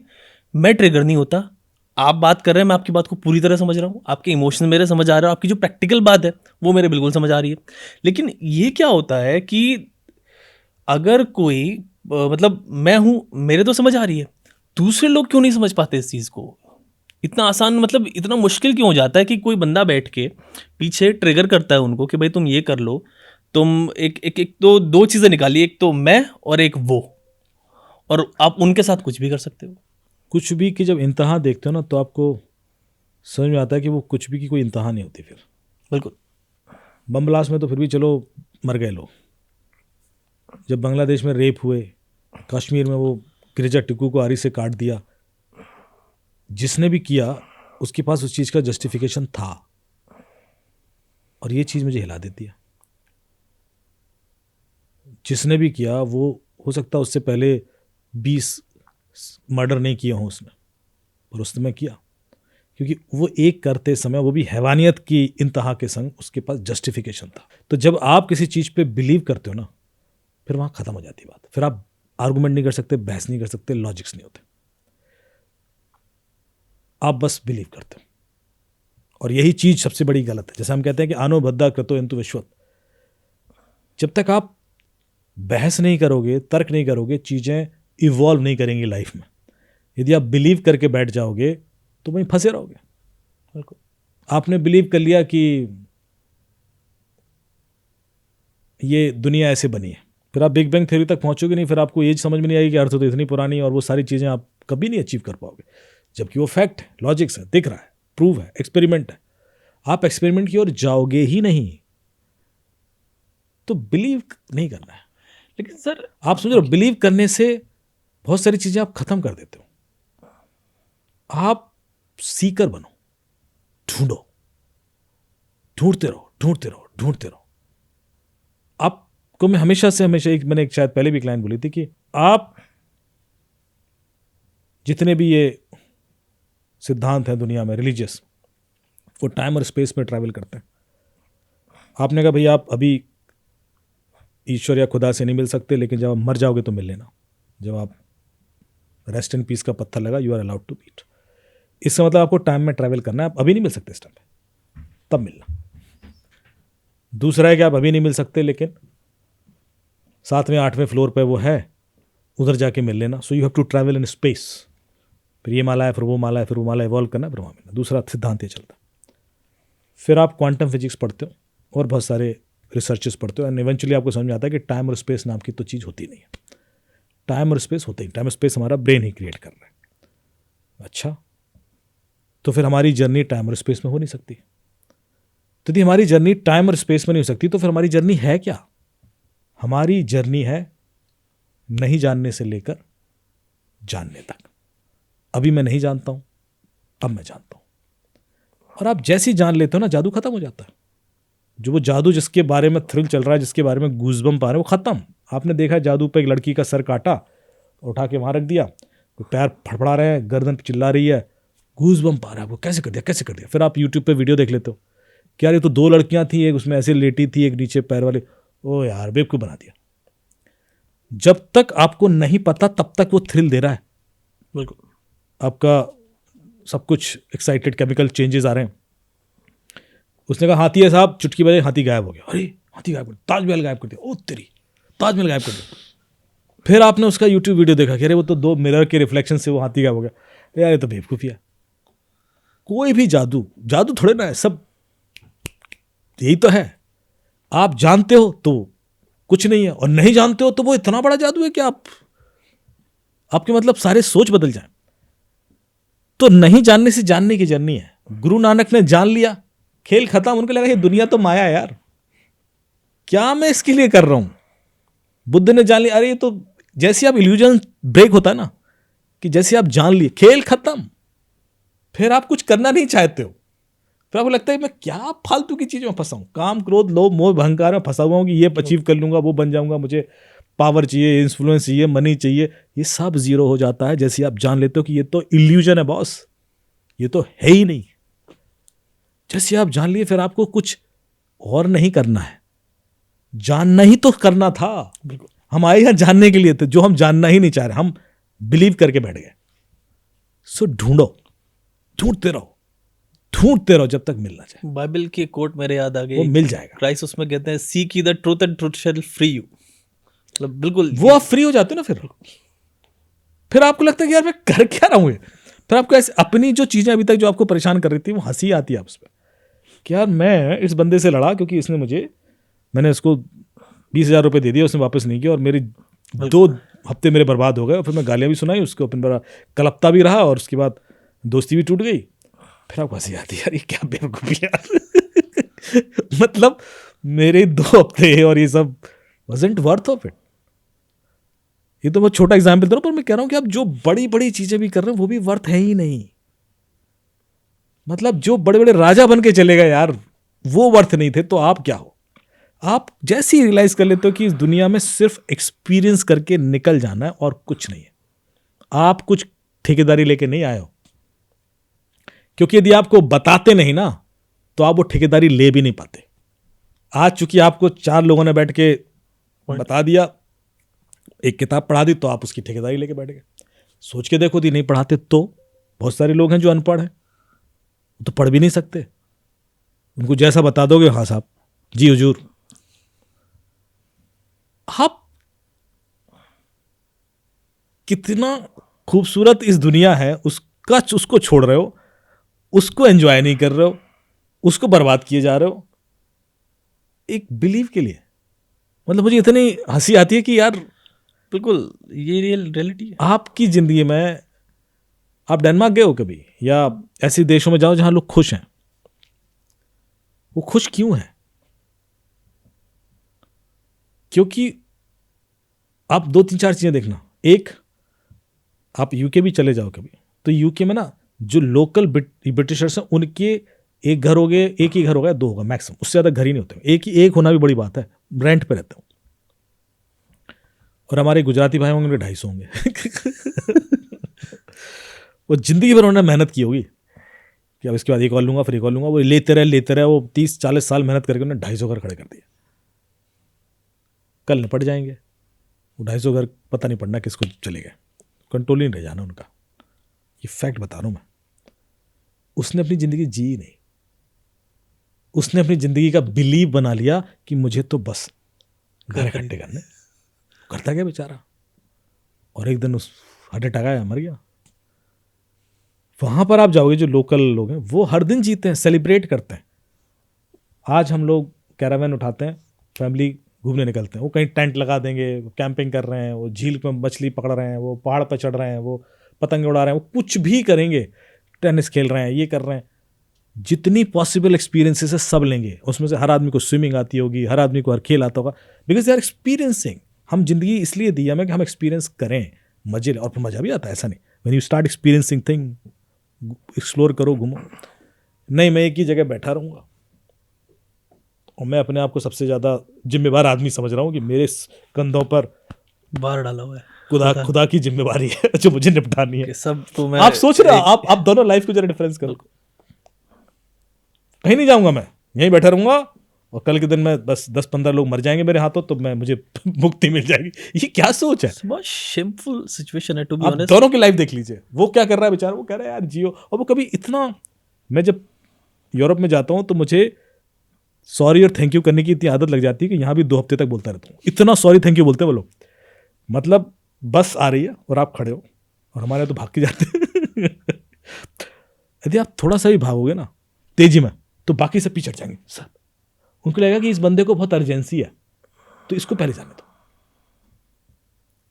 मैं ट्रिगर नहीं होता। आप बात कर रहे हैं, मैं आपकी बात को पूरी तरह समझ रहा हूँ, आपके इमोशन मेरे समझ आ रहे हैं, आपकी जो प्रैक्टिकल बात है वो मेरे बिल्कुल समझ आ रही है। लेकिन ये क्या होता है कि अगर कोई मतलब मैं हूँ, मेरे तो समझ आ रही है, दूसरे लोग क्यों नहीं समझ पाते इस चीज़ को? इतना आसान, मतलब इतना मुश्किल क्यों हो जाता है कि कोई बंदा बैठ के पीछे ट्रिगर करता है उनको कि भाई तुम ये कर लो, तुम एक तो दो चीज़ें निकालिए, एक तो मैं और एक वो, और आप उनके साथ कुछ भी कर सकते हो। कुछ भी की जब इंतहा देखते हो ना, तो आपको समझ में आता है कि वो कुछ भी की कोई इंतहा नहीं होती। फिर बिल्कुल। बम ब्लास्ट में तो फिर भी चलो मर गए लोग। जब बांग्लादेश में रेप हुए, कश्मीर में वो गिरिजा टिक्कू को आरी से काट दिया, जिसने भी किया उसके पास उस चीज़ का जस्टिफिकेशन था, और ये चीज़ मुझे हिला देती है। जिसने भी किया वो हो सकता है उससे पहले 20 मर्डर नहीं किया हो उसने, पर उसने किया क्योंकि वो एक करते समय, वो भी हैवानियत की इंतहा के संग, उसके पास जस्टिफिकेशन था। तो जब आप किसी चीज़ पे बिलीव करते हो ना, फिर वहाँ ख़त्म हो जाती है बात। फिर आप आर्गूमेंट नहीं कर सकते, बहस नहीं कर सकते, लॉजिक्स नहीं होते, आप बस बिलीव करते हो। और यही चीज़ सबसे बड़ी गलत है। जैसे हम कहते हैं कि आनो बद्धा कृतो इंतु विश्वत। जब तक आप बहस नहीं करोगे, तर्क नहीं करोगे, चीज़ें इवॉल्व नहीं करेंगी लाइफ में। यदि आप बिलीव करके बैठ जाओगे तो वहीं फंसे रहोगे। बिल्कुल। आपने बिलीव कर लिया कि ये दुनिया ऐसे बनी है, फिर आप बिग बैंग थ्योरी तक पहुंचोगे नहीं। फिर आपको ये समझ में नहीं आएगी कि अर्थ तो इतनी पुरानी, और वो सारी चीज़ें आप कभी नहीं अचीव कर पाओगे, जबकि वो फैक्ट है, लॉजिक्स है, दिख रहा है, प्रूव है, एक्सपेरिमेंट है। आप एक्सपेरिमेंट की ओर जाओगे ही नहीं, तो बिलीव नहीं करना है। लेकिन सर आप समझ रहे हो, बिलीव करने से बहुत सारी चीज़ें आप खत्म कर देते हो। आप सीकर बनो, ढूंढो, ढूंढते रहो, ढूंढते रहो, ढूंढते रहो। आपको मैं हमेशा से हमेशा मैंने एक शायद पहले भी एक लाइन बोली थी कि आप जितने भी ये सिद्धांत हैं दुनिया में रिलीजियस, वो टाइम और स्पेस में ट्रैवल करते हैं। आपने कहा भाई आप अभी ईश्वर या खुदा से नहीं मिल सकते, लेकिन जब आप मर जाओगे तो मिल लेना। जब आप रेस्ट एंड पीस का पत्थर लगा, you are allowed to meet. इसका मतलब आपको टाइम में ट्रैवल करना है। आप अभी नहीं मिल सकते इस टाइम पे, तब मिलना। दूसरा है कि आप अभी नहीं मिल सकते, लेकिन 7वें 8वें फ्लोर पे वो है, उधर जाके मिल लेना। So you have to travel in space. फिर ये माला है, फिर वो माला है, फिर वो माला इवॉल्व करना, फिर वहाँ मिलना। दूसरा सिद्धांत ये चलता है। फिर आप क्वांटम फिजिक्स पढ़ते हो और बहुत सारे रिसर्चेस पढ़ते हो, एंड इवेंचुअली आपको समझ में आता है कि टाइम और स्पेस नाम की तो चीज़ होती नहीं है। टाइम और स्पेस होते ही, टाइम और स्पेस हमारा ब्रेन ही क्रिएट कर रहा है। अच्छा, तो फिर हमारी जर्नी टाइम और स्पेस में हो नहीं सकती। तो यदि हमारी जर्नी टाइम और स्पेस में नहीं हो सकती तो फिर हमारी जर्नी है क्या? हमारी जर्नी है नहीं जानने से लेकर जानने तक। अभी मैं नहीं जानता हूं, अब मैं जानता हूं। और आप जैसे ही जान लेते हो ना, जादू खत्म हो जाता है। जो वो जादू जिसके बारे में थ्रिल चल रहा है, जिसके बारे में गूज़बम्प आ रहे हैं, वो खत्म। आपने देखा है जादू पे एक लड़की का सर काटा, उठा के वहां रख दिया, कोई पैर फड़फड़ा रहे हैं, गर्दन चिल्ला रही है, गूज़बम्प आ रहा है, वो कैसे कर दिया, कैसे कर दिया। फिर आप यूट्यूब पे वीडियो देख लेते हो कि यार ये तो 2 लड़कियां थी, एक उसमें ऐसे लेटी थी, एक नीचे पैर वाले। ओ यार, बेवकूफ बना दिया। जब तक आपको नहीं पता तब तक वो थ्रिल दे रहा है, बिल्कुल। आपका सब कुछ एक्साइटेड, केमिकल चेंजेस आ रहे हैं। उसने कहा हाथी है साहब, चुटकी बजे हाथी गायब हो गया। अरे हाथी गायब कर दिया, ताजमहल गायब कर दिया, ओ तेरी, ताजमहल गायब कर दिया। फिर आपने उसका यूट्यूब वीडियो देखा कि अरे वो तो 2 मिरर के रिफ्लेक्शन से वो हाथी गायब हो गया। यार ये तो बेवकूफ़ी है। कोई भी जादू जादू थोड़े ना है, सब यही तो है। आप जानते हो तो कुछ नहीं है, और नहीं जानते हो तो वो इतना बड़ा जादू है कि आपके मतलब सारे सोच बदल जाए। तो नहीं जानने से जानने की जर्नी है। गुरु नानक ने जान लिया, खेल खत्म। उनको लगा ये दुनिया तो माया है यार, क्या मैं इसके लिए कर रहा हूं। बुद्ध ने जान लिया, अरे ये तो जैसे आप इल्यूजन ब्रेक होता है ना, कि जैसे आप जान लिए, खेल खत्म। फिर आप कुछ करना नहीं चाहते हो। फिर आपको लगता है मैं क्या फालतू की चीजों में फंसा हूं, काम क्रोध लोभ मोह अहंकार में फंसा हुआ हूं कि ये अचीव कर लूंगा, वो बन जाऊंगा, मुझे पावर चाहिए, इन्फ्लुएंस चाहिए, मनी चाहिए। ये सब जीरो हो जाता है जैसे आप जान लेते हो कि ये तो इल्यूजन है बॉस, ये तो है ही नहीं। जैसे आप जान लिए फिर आपको कुछ और नहीं करना है, जानना ही तो करना था। हम आए यहां जानने के लिए थे, जो हम जानना ही नहीं चाह रहे, हम बिलीव करके बैठ गए। सो ढूंढो, ढूंढते रहो, ढूंढते रहो जब तक मिलना चाहिए। बाइबल की कोट मेरे याद आ वो गई, मिल जाएगा। क्राइस्ट उसमें कहते हैं seek the truth and truth shall free you. मतलब बिल्कुल वो आप फ्री हो जाते हो ना। फिर आपको लगता है कि यार मैं कर क्या रहा हूं ये। फिर आपको ऐसे अपनी जो चीजें अभी तक जो आपको परेशान कर रही थी, वो हंसी आती है आप उस पर कि यार मैं इस बंदे से लड़ा क्योंकि इसने मैंने इसको 20,000 रुपये दे दिए, उसने वापस नहीं किया, और मेरी 2 हफ्ते मेरे बर्बाद हो गए। और फिर मैं गालियां भी सुनाई उसको, फिर मेरा कलपता भी रहा, और उसके बाद दोस्ती भी टूट गई। फिर आपको हंसी आती है, यार ये क्या बेवकूफ़ी यार। मतलब मेरे 2 हफ्ते और ये सब wasn't worth of it। ये तो बहुत छोटा एग्जाम्पल दे रहा हूं, पर मैं कह रहा हूं कि आप जो बड़ी बड़ी चीजें भी कर रहे हो वो भी वर्थ है ही नहीं। मतलब जो बड़े बड़े राजा बन के चले गए यार, वो वर्थ नहीं थे, तो आप क्या हो। आप जैसे ही रियलाइज कर लेते हो कि इस दुनिया में सिर्फ एक्सपीरियंस करके निकल जाना है और कुछ नहीं है। आप कुछ ठेकेदारी लेके नहीं आए हो, क्योंकि यदि आपको बताते नहीं ना तो आप वो ठेकेदारी ले भी नहीं पाते। आज चूंकि आपको 4 लोगों ने बैठ के बता दिया, एक किताब पढ़ा दी, तो आप उसकी ठेकेदारी लेके बैठ गए। सोच के देखो, यदि नहीं पढ़ाते तो बहुत सारे लोग हैं जो अनपढ़ हैं, तो पढ़ भी नहीं सकते। उनको जैसा बता दोगे, हाँ साहब जी हुजूर। आप कितना खूबसूरत इस दुनिया है उसको छोड़ रहे हो, उसको एंजॉय नहीं कर रहे हो, उसको बर्बाद किए जा रहे हो एक बिलीव के लिए। मतलब मुझे इतनी हंसी आती है कि यार बिल्कुल ये रियलिटी है। आपकी जिंदगी में, आप डेनमार्क गए हो कभी, या ऐसे देशों में जाओ जहां लोग खुश हैं, वो खुश क्यों हैं? क्योंकि आप 2-3-4 चीजें देखना। एक, आप यूके भी चले जाओ कभी, तो यूके में ना जो लोकल ब्रिटिशर्स हैं, उनके एक घर हो गए, एक ही घर होगा, 2 होगा मैक्सिमम, उससे ज्यादा घर ही नहीं होते। एक होना भी बड़ी बात है, रेंट पे रहते हो। और हमारे गुजराती भाई होंगे, 250 होंगे। वो जिंदगी भर उन्होंने मेहनत की होगी कि अब इसके बाद एक और लूंगा, फिर एक और लूंगा, वो लेते रहे। वो 30-40 साल मेहनत करके उन्होंने 250 घर खड़े कर दिए। कल निपट जाएंगे वो 250 घर, पता नहीं पड़ना किसको चले गए, कंट्रोल ही नहीं रह जाना उनका। ये फैक्ट बता रहा हूं मैं। उसने अपनी जिंदगी जी नहीं, उसने अपनी जिंदगी का बिलीव बना लिया कि मुझे तो बस घर इकट्ठे करने। करता क्या बेचारा, और एक दिन उस हार्ट अटैक आया, मर गया। वहां पर आप जाओगे, जो लोकल लोग हैं वो हर दिन जीते हैं, सेलिब्रेट करते हैं। आज हम लोग कैरावैन उठाते हैं, फैमिली घूमने निकलते हैं, वो कहीं टेंट लगा देंगे, कैंपिंग कर रहे हैं, वो झील में मछली पकड़ रहे हैं, वो पहाड़ पर चढ़ रहे हैं, वो पतंग उड़ा रहे हैं, वो कुछ भी करेंगे, टेनिस खेल रहे हैं, ये कर रहे हैं, जितनी पॉसिबल एक्सपीरियंसेस है सब लेंगे। उसमें से हर आदमी को स्विमिंग आती होगी, हर आदमी को हर खेल आता होगा, बिकॉज दे आर एक्सपीरियंसिंग। हम जिंदगी इसलिए दी हमें कि हम एक्सपीरियंस करें, मजे लें, और फिर मजा भी आता है, ऐसा नहीं। When you start experiencing thing, explore करो, घूमो। नहीं मैं एक ही जगह बैठा रहूँगा, और मैं अपने आप को सबसे ज़्यादा जिम्मेवार आदमी समझ रहा हूँ कि मेरे कंधों पर बार डाला हुआ है खुदा की जिम्मेवारी है जो मुझे निपटानी है। कि सब तो मैं आप सोच रहे हो, आप दोनों लाइफ को जरा डिफरेंस करो। कहीं नहीं जाऊंगा, मैं यहीं बैठा रहूंगा, और कल के दिन में बस 10-15 लोग मर जाएंगे मेरे हाथों, तो मुझे मुक्ति मिल जाएगी। ये क्या सोच है? बहुत शेमफुल सिचुएशन है टू बी आप ऑनेस्ट। दोनों की लाइफ देख लीजिए, वो क्या कर रहा है बेचारा, वो कह रहा है यार जियो। और वो कभी इतना, मैं जब यूरोप में जाता हूँ तो मुझे सॉरी और थैंक यू करने की इतनी आदत लग जाती है कि यहाँ भी 2 हफ्ते तक बोलता रहता हूँ। इतना सॉरी थैंक यू बोलते हैं वो लोग, मतलब बस आ रही है और आप खड़े हो, और हमारे यहाँ तो भाग के जाते हैं। यदि आप थोड़ा सा भी भागोगे ना तेजी में, तो बाकी सब पीछे हट जाएंगे सब। उनको लगेगा कि इस बंदे को बहुत अर्जेंसी है, तो इसको पहले जाने दो।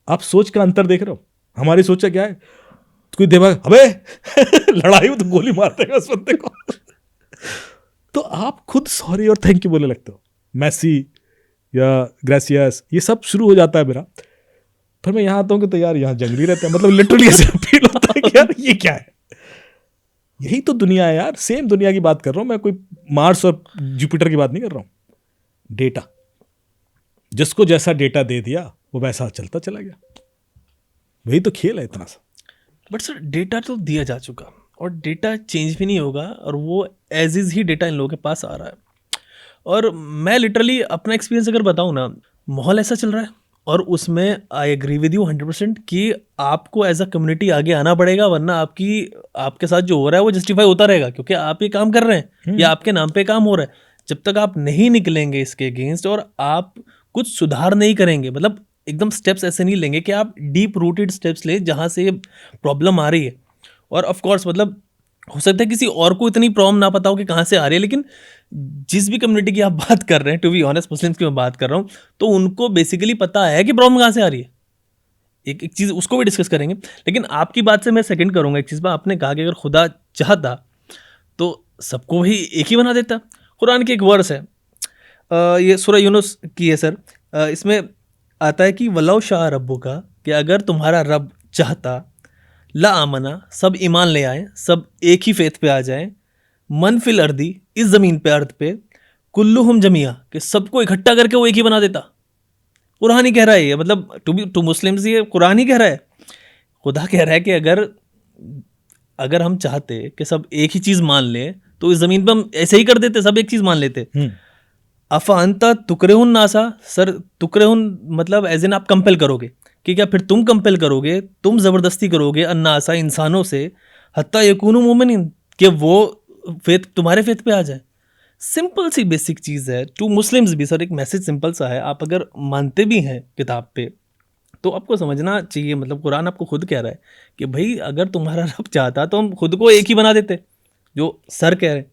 आप सोच का अंतर देख रहे हो? हमारी सोच क्या है, कोई दिमाग अबे लड़ाई हो तो गोली मार देगा उस बंदे को। तो आप खुद सॉरी और थैंक यू बोलने लगते हो, मैसी या ग्रेसियस, ये सब शुरू हो जाता है मेरा। फिर मैं यहाँ आता हूँ कि तो यार यहाँ जंगली रहते हैं, मतलब लिटरली ऐसे फील होता है कि यार ये क्या है। यही तो दुनिया है यार, सेम दुनिया की बात कर रहा हूँ मैं, कोई मार्स और जुपिटर की बात नहीं कर रहा हूँ। डेटा, जिसको जैसा डेटा दे दिया वो वैसा चलता चला गया, वही तो खेल है इतना सा। बट सर डेटा तो दिया जा चुका, और डेटा चेंज भी नहीं होगा, और वो एज इज ही डेटा इन लोगों के पास आ रहा है। और मैं लिटरली अपना एक्सपीरियंस अगर बताऊँ ना, माहौल ऐसा चल रहा है, और उसमें आई एग्री विद यू 100% कि आपको एज अ कम्युनिटी आगे आना पड़ेगा, वरना आपके साथ जो हो रहा है वो जस्टिफाई होता रहेगा, क्योंकि आप ये काम कर रहे हैं या आपके नाम पे काम हो रहा है। जब तक आप नहीं निकलेंगे इसके अगेंस्ट और आप कुछ सुधार नहीं करेंगे, मतलब एकदम स्टेप्स ऐसे नहीं लेंगे कि आप डीप रूटेड स्टेप्स ले जहाँ से ये प्रॉब्लम आ रही है। और ऑफ कोर्स मतलब हो सकता है किसी और को इतनी प्रॉब्लम ना पता हो कि कहाँ से आ रही है, लेकिन जिस भी कम्युनिटी की आप बात कर रहे हैं, टू बी ऑनेस्ट मुस्लिम्स की मैं बात कर रहा हूँ, तो उनको बेसिकली पता है कि प्रॉब्लम कहाँ से आ रही है। एक चीज़ उसको भी डिस्कस करेंगे, लेकिन आपकी बात से मैं सेकंड करूँगा एक चीज़ पर। आपने कहा कि अगर खुदा चाहता तो सबको ही एक ही बना देता। कुरान की एक वर्स है, ये सूरह यूनुस की है सर। इसमें आता है कि वलौ शाह रब्बु का, कि अगर तुम्हारा रब चाहता, ला आमना, सब ईमान ले आए, सब एक ही फेथ पे आ जाएं, मन फिल अर्दी, इस ज़मीन पे, अर्थ पे, कुल्लुहुम जमिया, कि सबको इकट्ठा करके वो एक ही बना देता। कुरान ही कह रहा है ये, मतलब टू मुस्लिम्स ये कुरान ही कह रहा है। खुदा कह रहा है कि अगर हम चाहते कि सब एक ही चीज़ मान ले, तो इस ज़मीन पे हम ऐसे ही कर देते, सब एक चीज़ मान लेते। अफ़ा अंता तुकरेहुन नासा, सर तुकरेहुन मतलब एज इन आप कंपेल करोगे, कि क्या फिर तुम कंपेल करोगे, तुम ज़बरदस्ती करोगे अन्नासा, इंसानों से, हत्ता यकूनु मोमिनीन, कि वो फेथ तुम्हारे फेथ पे आ जाए। सिंपल सी बेसिक चीज़ है। टू मुस्लिम्स भी सर एक मैसेज सिंपल सा है, आप अगर मानते भी हैं किताब पे तो आपको समझना चाहिए, मतलब कुरान आपको खुद कह रहा है कि भाई अगर तुम्हारा रब चाहता तो हम खुद को एक ही बना देते, जो सर कह रहे हैं।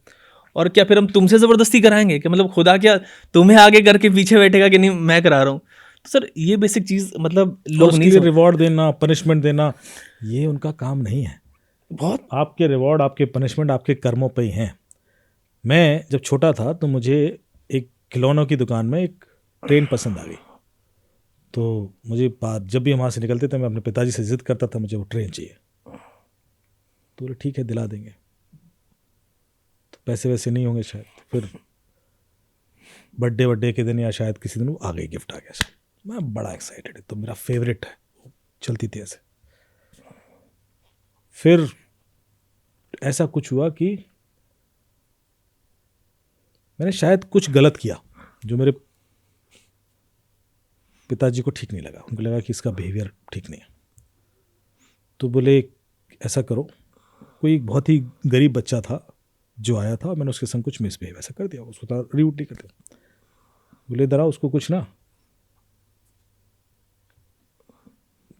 और क्या फिर हम तुमसे ज़बरदस्ती कराएंगे कि मतलब खुदा क्या तुम्हें आगे करके पीछे बैठेगा कि नहीं मैं करा रहा हूँ। तो सर ये बेसिक चीज़ मतलब लोग नहीं रिवॉर्ड देना, पनिशमेंट देना, ये उनका काम नहीं है। बहुत आपके रिवॉर्ड, आपके पनिशमेंट आपके कर्मों पे ही हैं। मैं जब छोटा था तो मुझे एक खिलौनों की दुकान में एक ट्रेन पसंद आ गई, तो मुझे बात, जब भी हम वहाँ से निकलते थे मैं अपने पिताजी से जिद करता था मुझे वो ट्रेन चाहिए। तो बोले ठीक है दिला देंगे, तो पैसे वैसे नहीं होंगे शायद। फिर बर्थडे के दिन या शायद किसी दिन वो आ गई, गिफ्ट आ गया सर। मैं बड़ा एक्साइटेड है, तो मेरा फेवरेट है, चलती थी ऐसे। फिर ऐसा कुछ हुआ कि मैंने शायद कुछ गलत किया जो मेरे पिताजी को ठीक नहीं लगा। उनको लगा कि इसका बिहेवियर ठीक नहीं है। तो बोले ऐसा करो, कोई बहुत ही गरीब बच्चा था जो आया था, मैंने उसके संग कुछ मिसबिहेव ऐसा कर दिया, उसको रिवूट नहीं करते। बोले दरा उसको कुछ ना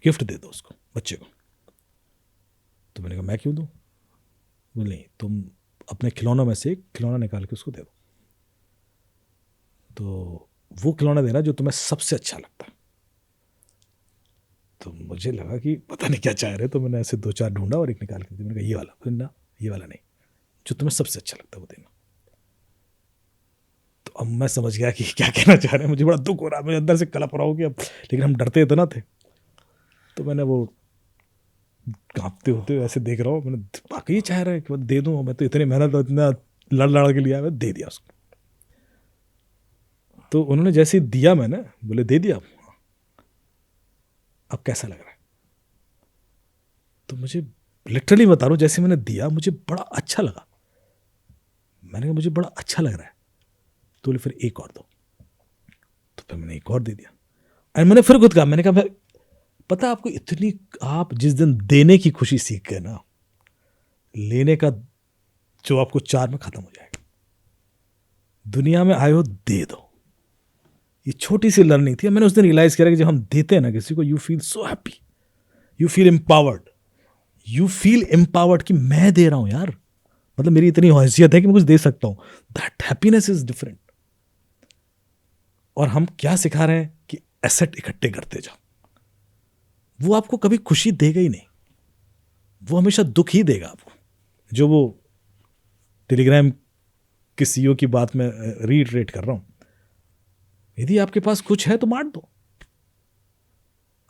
गिफ्ट दे दो उसको, बच्चे को। तो मैंने कहा मैं क्यों दूँ? बोले नहीं, तुम अपने खिलौनों में से एक खिलौना निकाल के उसको दे दो, तो वो खिलौना देना जो तुम्हें सबसे अच्छा लगता है। तो तो मुझे लगा कि पता नहीं क्या चाह रहे, तो मैंने ऐसे 2-4 ढूंढा और एक निकाल के दिया। मैंने कहा ये वाला, फिर ना ये वाला नहीं, जो तुम्हें सबसे अच्छा लगता है वो देना। तो अब मैं समझ गया कि क्या कहना चाह रहे हैं। मुझे बड़ा दुख हो रहा है, मुझे अंदर से कलप रहा हूँ कि अब, लेकिन हम डरते इतना थे। तो मैंने वो कांपते होते ऐसे देख रहा हूँ, मैंने वाकई चाह रहा है कि मैं दे दूँ, मैं तो इतनी मेहनत और इतना लड़ के लिया, मैं दे दिया उसको। तो उन्होंने जैसे ही दिया, मैंने बोले दे दिया, अब कैसा लग रहा है? तो मुझे लिटरली बता रहा हूँ, जैसे मैंने दिया मुझे बड़ा अच्छा लगा। मैंने कहा मुझे बड़ा अच्छा लग रहा है। तो बोले फिर एक और दो। तो फिर मैंने एक और दे दिया। और मैंने फिर खुद कहा, मैंने कहा पता आपको इतनी, आप जिस दिन देने की खुशी सीख गए ना, लेने का जो आपको 4 में खत्म हो जाएगा। दुनिया में आए हो, दे दो। ये छोटी सी लर्निंग थी। मैंने उस दिन रियलाइज किया कि जब हम देते हैं ना किसी को, you feel so happy, you feel empowered, you feel empowered कि मैं दे रहा हूं यार, मतलब मेरी इतनी हैसियत है कि मैं कुछ दे सकता हूं। That happiness is different. और हम क्या सिखा रहे हैं कि एसेट इकट्ठे करते जाओ। वो आपको कभी खुशी देगा ही नहीं, वो हमेशा दुख ही देगा आपको। जो वो टेलीग्राम के सीईओ की बात में रीइटरेट कर रहा हूं, यदि आपके पास कुछ है तो बांट दो।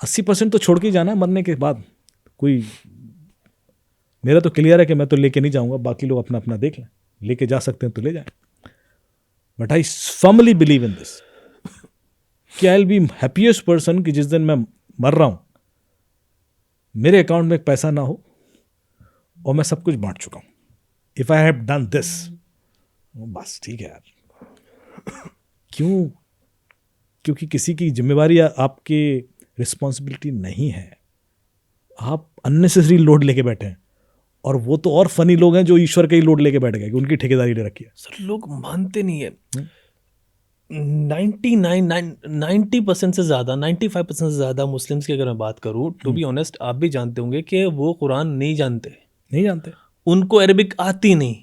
80% तो छोड़ के ही जाना है मरने के बाद। कोई, मेरा तो क्लियर है कि मैं तो लेके नहीं जाऊंगा, बाकी लोग अपना अपना देख लें, लेके जा सकते हैं तो ले जाएं। But I firmly believe in this कि I will be happiest person कि जिस दिन मैं मर रहा हूं, मेरे अकाउंट में एक पैसा ना हो और मैं सब कुछ बांट चुका हूं। If I have done this, बस ठीक है यार। क्यों? क्योंकि किसी की जिम्मेवारी आपकी रिस्पॉन्सिबिलिटी नहीं है। आप अननेसेसरी लोड लेके बैठे हैं, और वो तो और फनी लोग हैं जो ईश्वर का ही लोड लेके बैठ गए कि उनकी ठेकेदारी ले रखी है। सर लोग मानते नहीं है। 90% से ज़्यादा, 95% से ज़्यादा मुस्लिम्स की अगर मैं बात करूँ, टू बी ऑनेस्ट, आप भी जानते होंगे कि वो कुरान नहीं जानते, उनको अरबिक आती नहीं,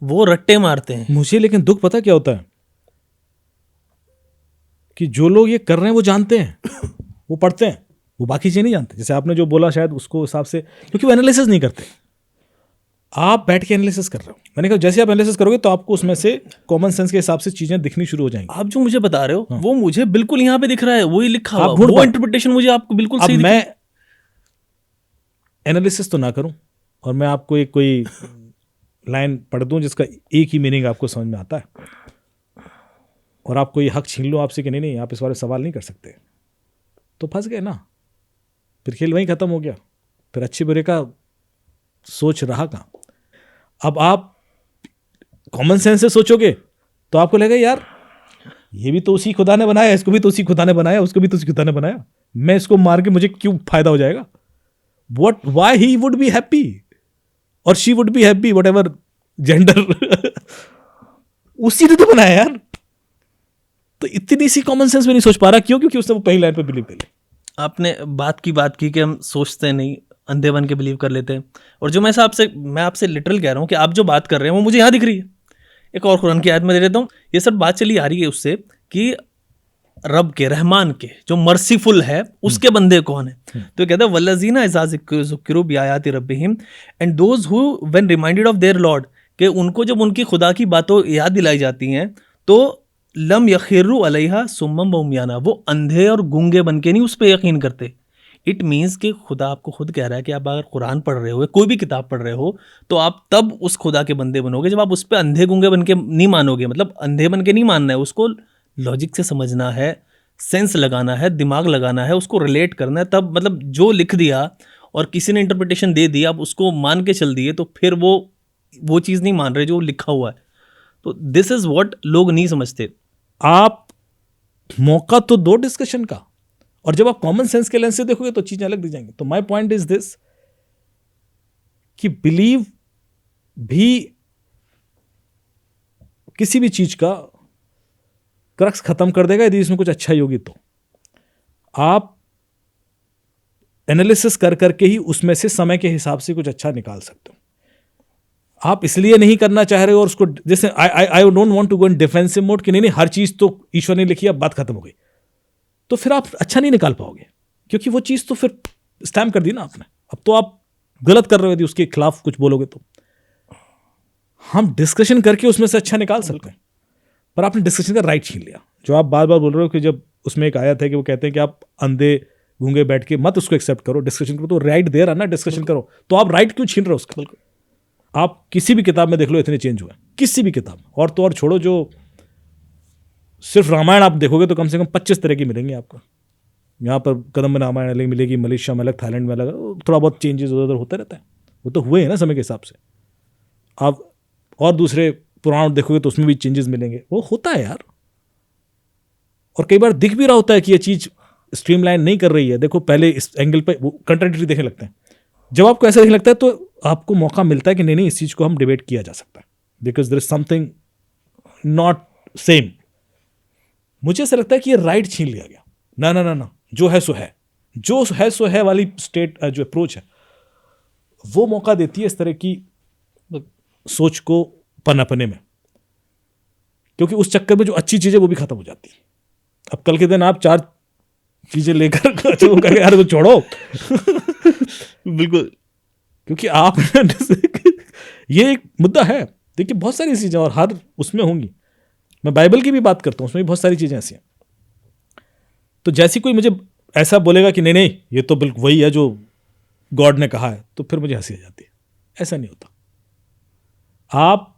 वो रट्टे मारते हैं। मुझे लेकिन दुख पता क्या होता है कि जो लोग ये कर रहे हैं वो जानते हैं, वो पढ़ते हैं, वो बाकी चीज़ें नहीं जानते। जैसे आपने जो बोला शायद उसको हिसाब से, क्योंकि वो एनालिसिस नहीं करते। आप बैठ के एनालिसिस कर रहे हो। मैंने कहा जैसे आप एनालिसिस करोगे तो आपको उसमें से कॉमन सेंस के हिसाब से चीजें दिखनी शुरू हो जाएंगी। आप जो मुझे बता रहे हो वो मुझे बिल्कुल यहाँ पे दिख रहा है, वही लिखा हुआ, आप ढूंढ वो पाए। इंटरप्रिटेशन मुझे आपको बिल्कुल अब सही दिख मैं एनालिसिस तो ना करूं और मैं आपको एक कोई लाइन पढ़ दूं जिसका एक ही मीनिंग आपको समझ में आता है, और आपको ये हक छीन लो आपसे कि नहीं आप इस बारे में सवाल नहीं कर सकते, तो फंस गए ना। फिर खेल वहीं खत्म हो गया। फिर अच्छे बुरे का सोच रहा कहाँ। अब आप कॉमन सेंस से सोचोगे तो आपको लगेगा यार ये भी तो उसी खुदा ने बनाया, इसको भी तो उसी खुदा ने बनाया, उसको भी तो उसी खुदा ने बनाया, मैं इसको मार के मुझे क्यों फायदा हो जाएगा? Why he would be happy or she would be happy, whatever gender उसी ने तो बनाया यार। तो इतनी सी कॉमन सेंस में नहीं सोच पा रहा। क्यों? क्योंकि उसने वो पहली लाइन पे बिलीव कर लिया। आपने बात की कि हम सोचते नहीं, अंधे बन के बिलीव कर लेते हैं। और जो मैं आपसे लिटरल कह रहा हूँ कि आप जो बात कर रहे हैं वो मुझे यहाँ दिख रही है। एक और कुरान की आयत में दे देता हूँ। ये सब बात चली आ रही है उससे कि रब के, रहमान के, जो मर्सीफुल है, उसके बंदे कौन है। तो ये कहता है वल्लज़ीना इज़ा ज़ुक्किरू बिआयाति रब्बिहिम and those who when reminded of their lord, कि उनको जब उनकी खुदा की बातों याद दिलाई जाती हैं तो लम यखिरू अलैहा सुम्मम व उम्याना, वो अंधे और गूंगे बन के नहीं उस पर यकीन करते। इट मीन्स कि खुदा आपको खुद कह रहा है कि आप अगर कुरान पढ़ रहे हो, कोई भी किताब पढ़ रहे हो, तो आप तब उस खुदा के बंदे बनोगे जब आप उस पर अंधे गूंगे बन के नहीं मानोगे। मतलब अंधे बन के नहीं मानना है, उसको लॉजिक से समझना है, सेंस लगाना है, दिमाग लगाना है, उसको रिलेट करना है। तब मतलब जो लिख दिया और किसी ने इंटरप्रिटेशन दे दी, आप उसको मान के चल दिए, तो फिर वो चीज़ नहीं मान रहे जो लिखा हुआ है। तो दिस इज़ व्हाट लोग नहीं समझते। आप मौका तो दो डिस्कशन का, और जब आप कॉमन सेंस के लेंस से देखोगे तो चीजें अलग दिख जाएंगी। तो माय पॉइंट इज दिस कि बिलीव भी किसी भी चीज का क्रक्स खत्म कर देगा यदि इसमें कुछ अच्छा ही होगी। तो आप एनालिसिस कर करके ही उसमें से समय के हिसाब से कुछ अच्छा निकाल सकते हो। आप इसलिए नहीं करना चाह रहे हो और उसको, जैसे I don't want to go in defensive mode कि नहीं हर चीज तो ईश्वर ने लिखी, अब बात खत्म हो गई, तो फिर आप अच्छा नहीं निकाल पाओगे। क्योंकि वो चीज़ तो फिर स्टैम्प कर दी ना आपने, अब तो आप गलत कर रहे हो यदि उसके खिलाफ कुछ बोलोगे तो। हम डिस्कशन करके उसमें से अच्छा निकाल सकते हैं, पर आपने डिस्कशन का राइट छीन लिया। जो आप बार बार बोल रहे हो कि जब उसमें एक आयत है कि वो कहते हैं कि आप अंधे गूंगे बैठ के मत उसको एक्सेप्ट करो, डिस्कशन करो, तो राइट दे रहा ना, डिस्कशन करो, तो आप राइट क्यों छीन रहे हो उसका? आप किसी भी किताब में देख लो इतने चेंज हुए, किसी भी किताब में, और तो और छोड़ो, जो सिर्फ रामायण आप देखोगे तो कम से कम 25 तरह की मिलेंगी आपको। यहाँ पर कदम में रामायण अलग मिलेगी, मलेशिया में अलग, थाईलैंड में अलग, थोड़ा बहुत चेंजेस उधर उधर होते रहता है, वो तो हुए हैं ना समय के हिसाब से। आप और दूसरे पुराण देखोगे तो उसमें भी चेंजेस मिलेंगे, वो होता है यार। और कई बार दिख भी रहा होता है कि ये चीज़ स्ट्रीमलाइन नहीं कर रही है, देखो पहले इस एंगल पे वो कंट्राडिक्टरी देखने लगते हैं। जब आपको ऐसा दिखने लगता है तो आपको मौका मिलता है कि नहीं नहीं, इस चीज़ को हम डिबेट किया जा सकता है, because there is something not same. मुझे ऐसा लगता है कि ये राइट छीन लिया गया। ना ना ना ना, जो है सो है, जो है सो है वाली स्टेट जो अप्रोच है वो मौका देती है इस तरह की सोच को पनपने में, क्योंकि उस चक्कर में जो अच्छी चीज़ें वो भी खत्म हो जाती है। अब कल के दिन आप 4 चीज़ें लेकर वो कहेंगे यार वो छोड़ो बिल्कुल, क्योंकि आप ये एक मुद्दा है। देखिए बहुत सारी चीज़ें और हर उसमें होंगी, मैं बाइबल की भी बात करता हूँ, उसमें भी बहुत सारी चीज़ें ऐसी हैं। तो जैसी कोई मुझे ऐसा बोलेगा कि नहीं नहीं ये तो बिल्कुल वही है जो गॉड ने कहा है, तो फिर मुझे हंसी आ जाती है। ऐसा नहीं होता। आप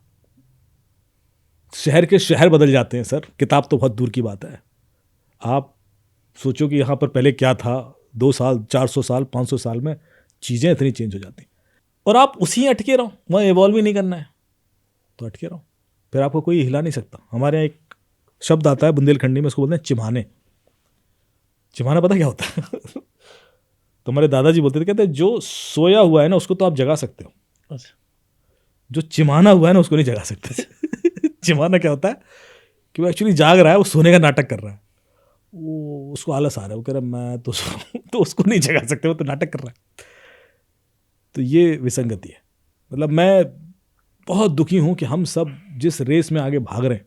शहर के शहर बदल जाते हैं सर, किताब तो बहुत दूर की बात है। आप सोचो कि यहाँ पर पहले क्या था, 2 साल 400 साल 500 साल में चीज़ें इतनी चेंज हो जाती, और आप उसी अटके रहो, वहाँ इवॉल्व ही नहीं करना है तो अटके रहो, फिर आपको कोई हिला नहीं सकता। हमारे यहाँ एक शब्द आता है बुंदेलखंडी में, उसको बोलते हैं चिमाने। चिमाना पता क्या होता है? तो हमारे दादाजी बोलते थे, कहते हैं जो सोया हुआ है ना उसको तो आप जगा सकते हो, अच्छा, जो चिमाना हुआ है ना उसको नहीं जगा सकते। चिमाना क्या होता है कि वो एक्चुअली जाग रहा है, वो सोने का नाटक कर रहा है, वो उसको आलस आ रहा है, वो कह रहा है मैं तो तो उसको नहीं जगा सकते, वो तो नाटक कर रहा है। तो ये विसंगति है। मतलब मैं बहुत दुखी हूं कि हम सब जिस रेस में आगे भाग रहे हैं,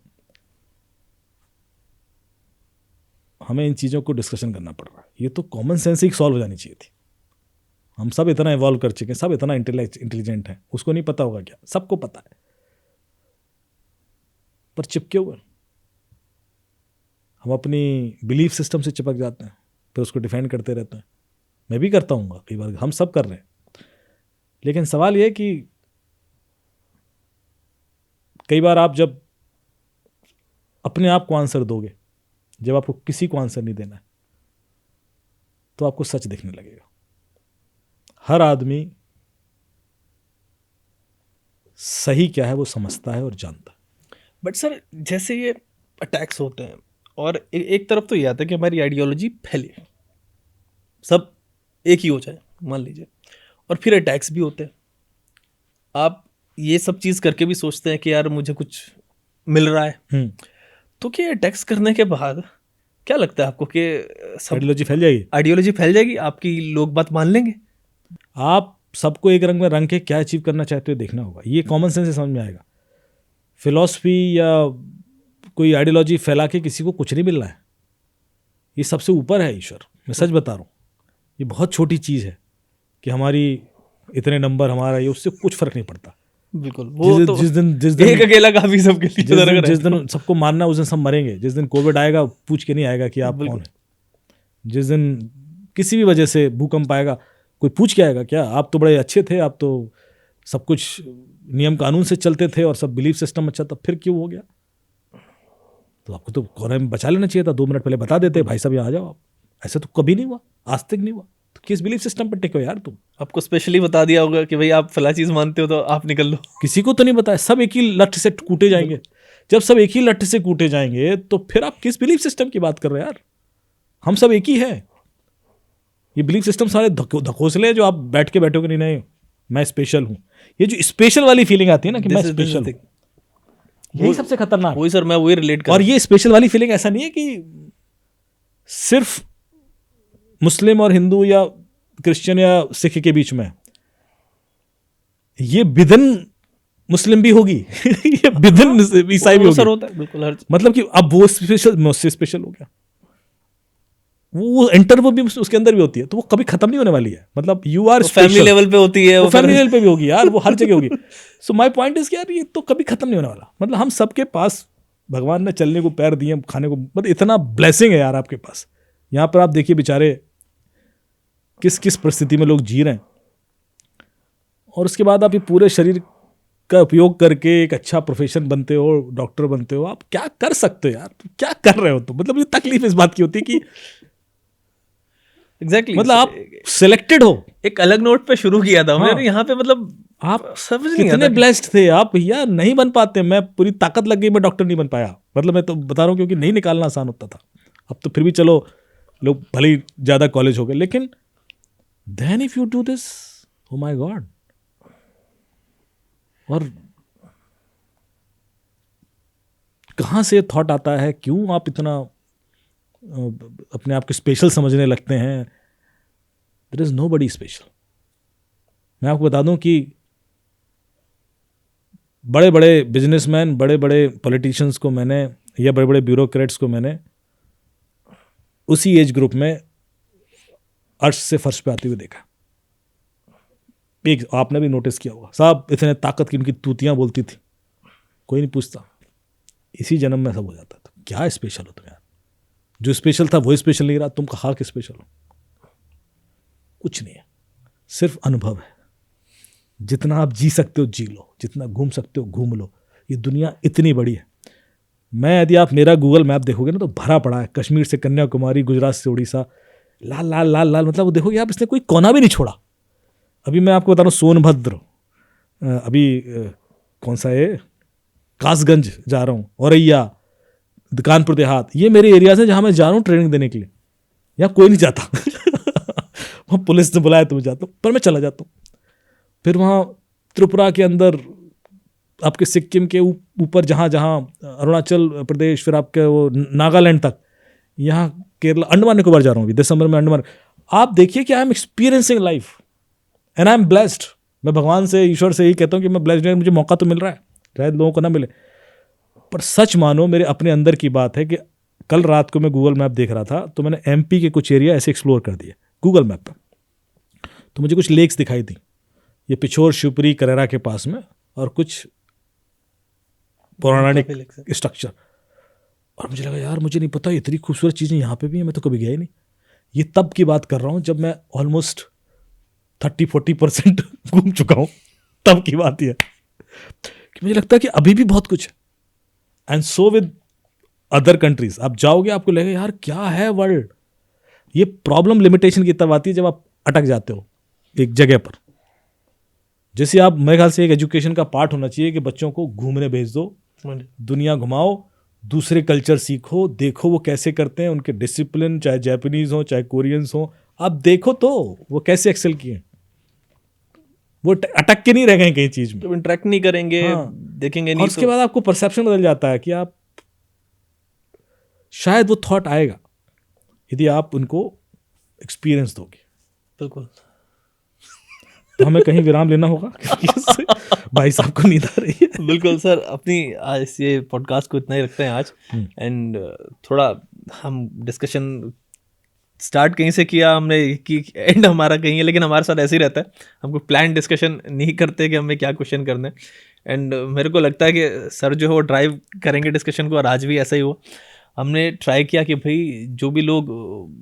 हमें इन चीज़ों को डिस्कशन करना पड़ रहा है। ये तो कॉमन सेंस ही सॉल्व हो जानी चाहिए थी। हम सब इतना इवॉल्व कर चुके हैं, सब इतना इंटेलिजेंट हैं, उसको नहीं पता होगा क्या? सबको पता है, पर चिपके हुए हम अपनी बिलीफ सिस्टम से चिपक जाते हैं, फिर उसको डिफेंड करते रहते हैं। मैं भी करता हूँ कई बार, हम सब कर रहे हैं। लेकिन सवाल यह है कि कई बार आप जब अपने आप को आंसर दोगे, जब आपको किसी को आंसर नहीं देना है, तो आपको सच दिखने लगेगा। हर आदमी सही क्या है वो समझता है और जानता है। बट सर जैसे ये अटैक्स होते हैं और एक तरफ तो ये आता है कि हमारी आइडियोलॉजी फैले, सब एक ही हो जाए मान लीजिए, और फिर अटैक्स भी होते हैं। आप ये सब चीज़ करके भी सोचते हैं कि यार मुझे कुछ मिल रहा है, तो क्या अटैक्स करने के बाद क्या लगता है आपको कि सब आइडियोलॉजी फैल जाएगी? आइडियोलॉजी फैल जाएगी, आपकी लोग बात मान लेंगे? आप सबको एक रंग में रंग के क्या अचीव करना चाहते हो देखना होगा, ये कॉमन सेंस से समझ में आएगा। फिलॉसफी या कोई आइडियोलॉजी फैला के किसी को कुछ नहीं मिल रहा है। ये सबसे ऊपर है ईश्वर, मैं सच बता रहा हूँ। ये बहुत छोटी चीज़ है कि हमारी इतने नंबर, हमारा ये, उससे कुछ फर्क नहीं पड़ता। बिल्कुल, वो तो जिस दिन एक अकेला काफी सबके लिए। जिस दिन सबको मानना उस दिन सब मरेंगे। जिस दिन कोविड आएगा पूछ के नहीं आएगा कि आप कौन है। जिस दिन किसी भी वजह से भूकंप आएगा कोई पूछ के आएगा क्या आप तो बड़े अच्छे थे, आप तो सब कुछ नियम कानून से चलते थे और सब बिलीफ सिस्टम अच्छा था, फिर क्यों हो गया? तो आपको तो कोरोना में बचा लेना चाहिए था, 2 मिनट पहले बता देते भाई साहब यहाँ आ जाओ आप। ऐसा तो कभी नहीं हुआ, आज तक नहीं हुआ। तो किस बिलीफ सिस्टम पर टिको यार तुम? आपको स्पेशली बता दिया होगा कि भाई आप फला चीज़ मानते हो तो आप निकल लो। किसी को तो नहीं बताया, सब एक ही लठ से कूटे जाएंगे। जब सब एक ही लठ से कूटे जाएंगे तो फिर आप किस बिलीफ सिस्टम की बात कर रहे हो यार? हम सब एक ही है। ये बिलीफ सिस्टम सारे धकोसले जो आप बैठ के बैठोगे, नहीं मैं स्पेशल हूं, ये जो स्पेशल वाली फीलिंग आती है ना कि मैं स्पेशल हूं, यही सबसे खतरनाक। वही सर, मैं वही रिलेट कर। और ये स्पेशल वाली फीलिंग ऐसा नहीं है कि सिर्फ मुस्लिम और हिंदू या क्रिश्चियन या सिख के बीच में, ये विदिन मुस्लिम भी होगी ये विदिन ईसाई भी होगी। होता है बिल्कुल हर, मतलब कि अब वो स्पेशल मुझसे स्पेशल हो गया। वो एंटर वो भी उसके अंदर भी होती है, तो वो कभी खत्म नहीं होने वाली है। मतलब यू आर फैमिली लेवल पे होती है, वो फैमिली लेवल पे भी होगी यार, वो हर जगह होगी। सो माय पॉइंट इज कि यार ये तो कभी खत्म नहीं होने वाला। मतलब हम सबके पास भगवान ने चलने को पैर दिए, खाने को, मतलब इतना ब्लेसिंग है यार आपके पास। यहाँ पर आप देखिए बेचारे किस किस परिस्थिति में लोग जी रहे हैं, और उसके बाद आप ये पूरे शरीर का उपयोग करके एक अच्छा प्रोफेशन बनते हो, डॉक्टर बनते हो। आप क्या कर सकते हो यार, क्या कर रहे हो तुम? मतलब ये तकलीफ इस बात की होती है कि एग्जैक्टली मतलब आप सिलेक्टेड हो। एक अलग नोट पे शुरू किया था हमने, हाँ। और यहाँ पे मतलब आप समझ नहीं कितने आता ब्लेस्ड थे आप भैया, नहीं बन पाते। मैं पूरी ताकत लग गई, मैं डॉक्टर नहीं बन पाया। मतलब मैं तो बता रहा हूँ, क्योंकि नहीं निकालना आसान होता था। अब तो फिर भी चलो लोग भले ही ज़्यादा कॉलेज हो गए, लेकिन then if you do this, oh my God. और कहाँ से थॉट आता है, क्यों आप इतना अपने आप को स्पेशल समझने लगते हैं? There is nobody special. मैं आपको बता दूं कि बड़े बड़े बिजनेसमैन, बड़े बड़े पॉलिटिशियंस को मैंने, या बड़े बड़े ब्यूरोक्रेट्स को मैंने उसी एज ग्रुप में अर्श से फर्श पे आते हुए देखा। एक आपने भी नोटिस किया होगा, साहब इतने ताकत की उनकी तूतियां बोलती थी, कोई नहीं पूछता। इसी जन्म में सब हो जाता था। क्या स्पेशल हो तुम यार? जो स्पेशल था वो स्पेशल नहीं रहा, तुम कहा कि स्पेशल हो? कुछ नहीं है, सिर्फ अनुभव है। जितना आप जी सकते हो जी लो, जितना घूम सकते हो घूम लो। ये दुनिया इतनी बड़ी है। मैं, यदि आप मेरा गूगल मैप देखोगे ना, तो भरा पड़ा है, कश्मीर से कन्याकुमारी, गुजरात से उड़ीसा, लाल लाल लाल लाल। मतलब वो देखोगे आप, इसने कोई कोना भी नहीं छोड़ा। अभी मैं आपको बता रहा हूँ, सोनभद्र, अभी कौन सा है, कासगंज जा रहा हूँ, औरैया, कानपुर देहात, ये मेरे एरियाज हैं जहाँ मैं जा रहा हूँ ट्रेनिंग देने के लिए। यहाँ कोई नहीं जाता। वहाँ पुलिस ने बुलाया तो मैं जाता हूँ, पर मैं चला जाता हूँ। फिर वहाँ त्रिपुरा के अंदर, आपके सिक्किम के ऊपर, जहाँ जहाँ अरुणाचल प्रदेश, फिर आपके वो नागालैंड तक, यहाँ केरला, अंडमान निकोबार जा रहा हूँ अभी दिसंबर में अंडमान। आप देखिए कि I am experiencing life and I am blessed. मैं भगवान से, ईश्वर से यही कहता हूँ कि मैं ब्लेस्ड हूँ, मुझे मौका तो मिल रहा है, शायद लोगों को ना मिले। पर सच मानो, मेरे अपने अंदर की बात है कि कल रात को मैं गूगल मैप देख रहा था, तो मैंने एमपी के कुछ एरिया ऐसे एक्सप्लोर कर दिए गूगल मैप पर। तो मुझे कुछ लेक्स दिखाई दी, ये पिछोर, शिवपुरी, करेरा के पास में, और कुछ पौराणिक स्ट्रक्चर। और मुझे लगा यार, मुझे नहीं पता इतनी खूबसूरत चीज़ें यहाँ पे भी हैं, मैं तो कभी गया ही नहीं। ये तब की बात कर रहा हूँ जब मैं ऑलमोस्ट 30-40% घूम चुका हूँ। तब की बात ये कि मुझे लगता है कि अभी भी बहुत कुछ है। And so with other countries, आप जाओगे आपको लगेगा यार क्या है वर्ल्ड। ये प्रॉब्लम लिमिटेशन की तब आती है जब आप अटक जाते हो एक जगह पर। जैसे आप, मेरे ख्याल से एक एजुकेशन का पार्ट होना चाहिए कि बच्चों को घूमने भेज दो, दुनिया घुमाओ, दूसरे कल्चर सीखो, देखो वो कैसे करते हैं, उनके डिसिप्लिन, चाहे जापानीज हो चाहे कोरियंस हो, आप देखो तो वो कैसे एक्सेल किए। वो अटक के नहीं रह गए कहीं चीज में, तो इंटरेक्ट नहीं करेंगे, हाँ। देखेंगे और नहीं, उसके तो बाद आपको परसेप्शन बदल जाता है कि आप, शायद वो थॉट आएगा यदि आप उनको एक्सपीरियंस दोगे। बिल्कुल। तो हमें कहीं विराम लेना होगा क्योंकि भाई साहब को नींद आ रही है। बिल्कुल सर, अपनी आज ये पॉडकास्ट को इतना ही रखते हैं आज। एंड थोड़ा हम डिस्कशन स्टार्ट कहीं से किया हमने कि एंड हमारा कहीं है, लेकिन हमारे साथ ऐसे ही रहता है, हमको प्लान डिस्कशन नहीं करते कि हमें क्या क्वेश्चन करना है। एंड मेरे को लगता है कि सर जो है वो ड्राइव करेंगे डिस्कशन को, और आज भी ऐसा ही हुआ। हमने ट्राई किया कि भाई जो भी लोग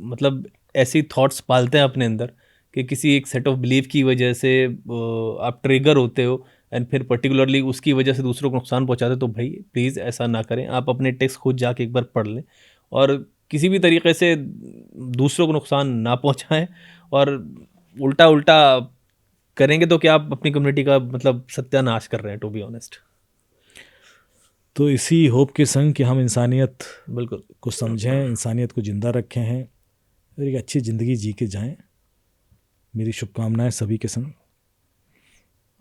मतलब ऐसी थॉट्स पालते हैं अपने अंदर कि किसी एक सेट ऑफ बिलीफ की वजह से आप ट्रिगर होते हो एंड फिर पर्टिकुलरली उसकी वजह से दूसरों को नुकसान पहुंचाते हो, तो भाई प्लीज़ ऐसा ना करें। आप अपने टेक्स्ट खुद जाके एक बार पढ़ लें और किसी भी तरीके से दूसरों को नुकसान ना पहुंचाएं, और उल्टा उल्टा करेंगे तो क्या आप अपनी कम्युनिटी का मतलब सत्यानाश कर रहे हैं, टू बी ऑनेस्ट। तो इसी होप के संग कि हम इंसानियत बिल्कुल को समझें, इंसानियत को ज़िंदा रखें हैं और एक अच्छी ज़िंदगी जी के जाएं, मेरी शुभकामनाएं सभी के संग।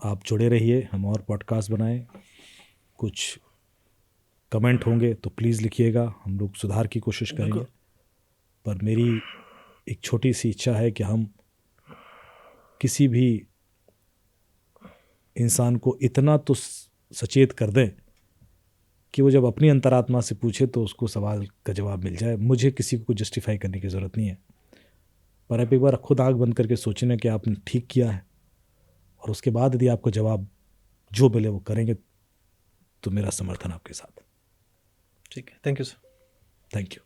आप जुड़े रहिए, हम और पॉडकास्ट बनाएं। कुछ कमेंट होंगे तो प्लीज़ लिखिएगा, हम लोग सुधार की कोशिश करेंगे। पर मेरी एक छोटी सी इच्छा है कि हम किसी भी इंसान को इतना तो सचेत कर दें कि वो जब अपनी अंतरात्मा से पूछे तो उसको सवाल का जवाब मिल जाए। मुझे किसी को जस्टिफाई करने की ज़रूरत नहीं है, पर आप एक बार खुद आँख बंद करके सोचना कि आपने ठीक किया है, और उसके बाद यदि आपको जवाब जो मिले वो करेंगे तो मेरा समर्थन आपके साथ। ठीक है, thank you sir. Thank you.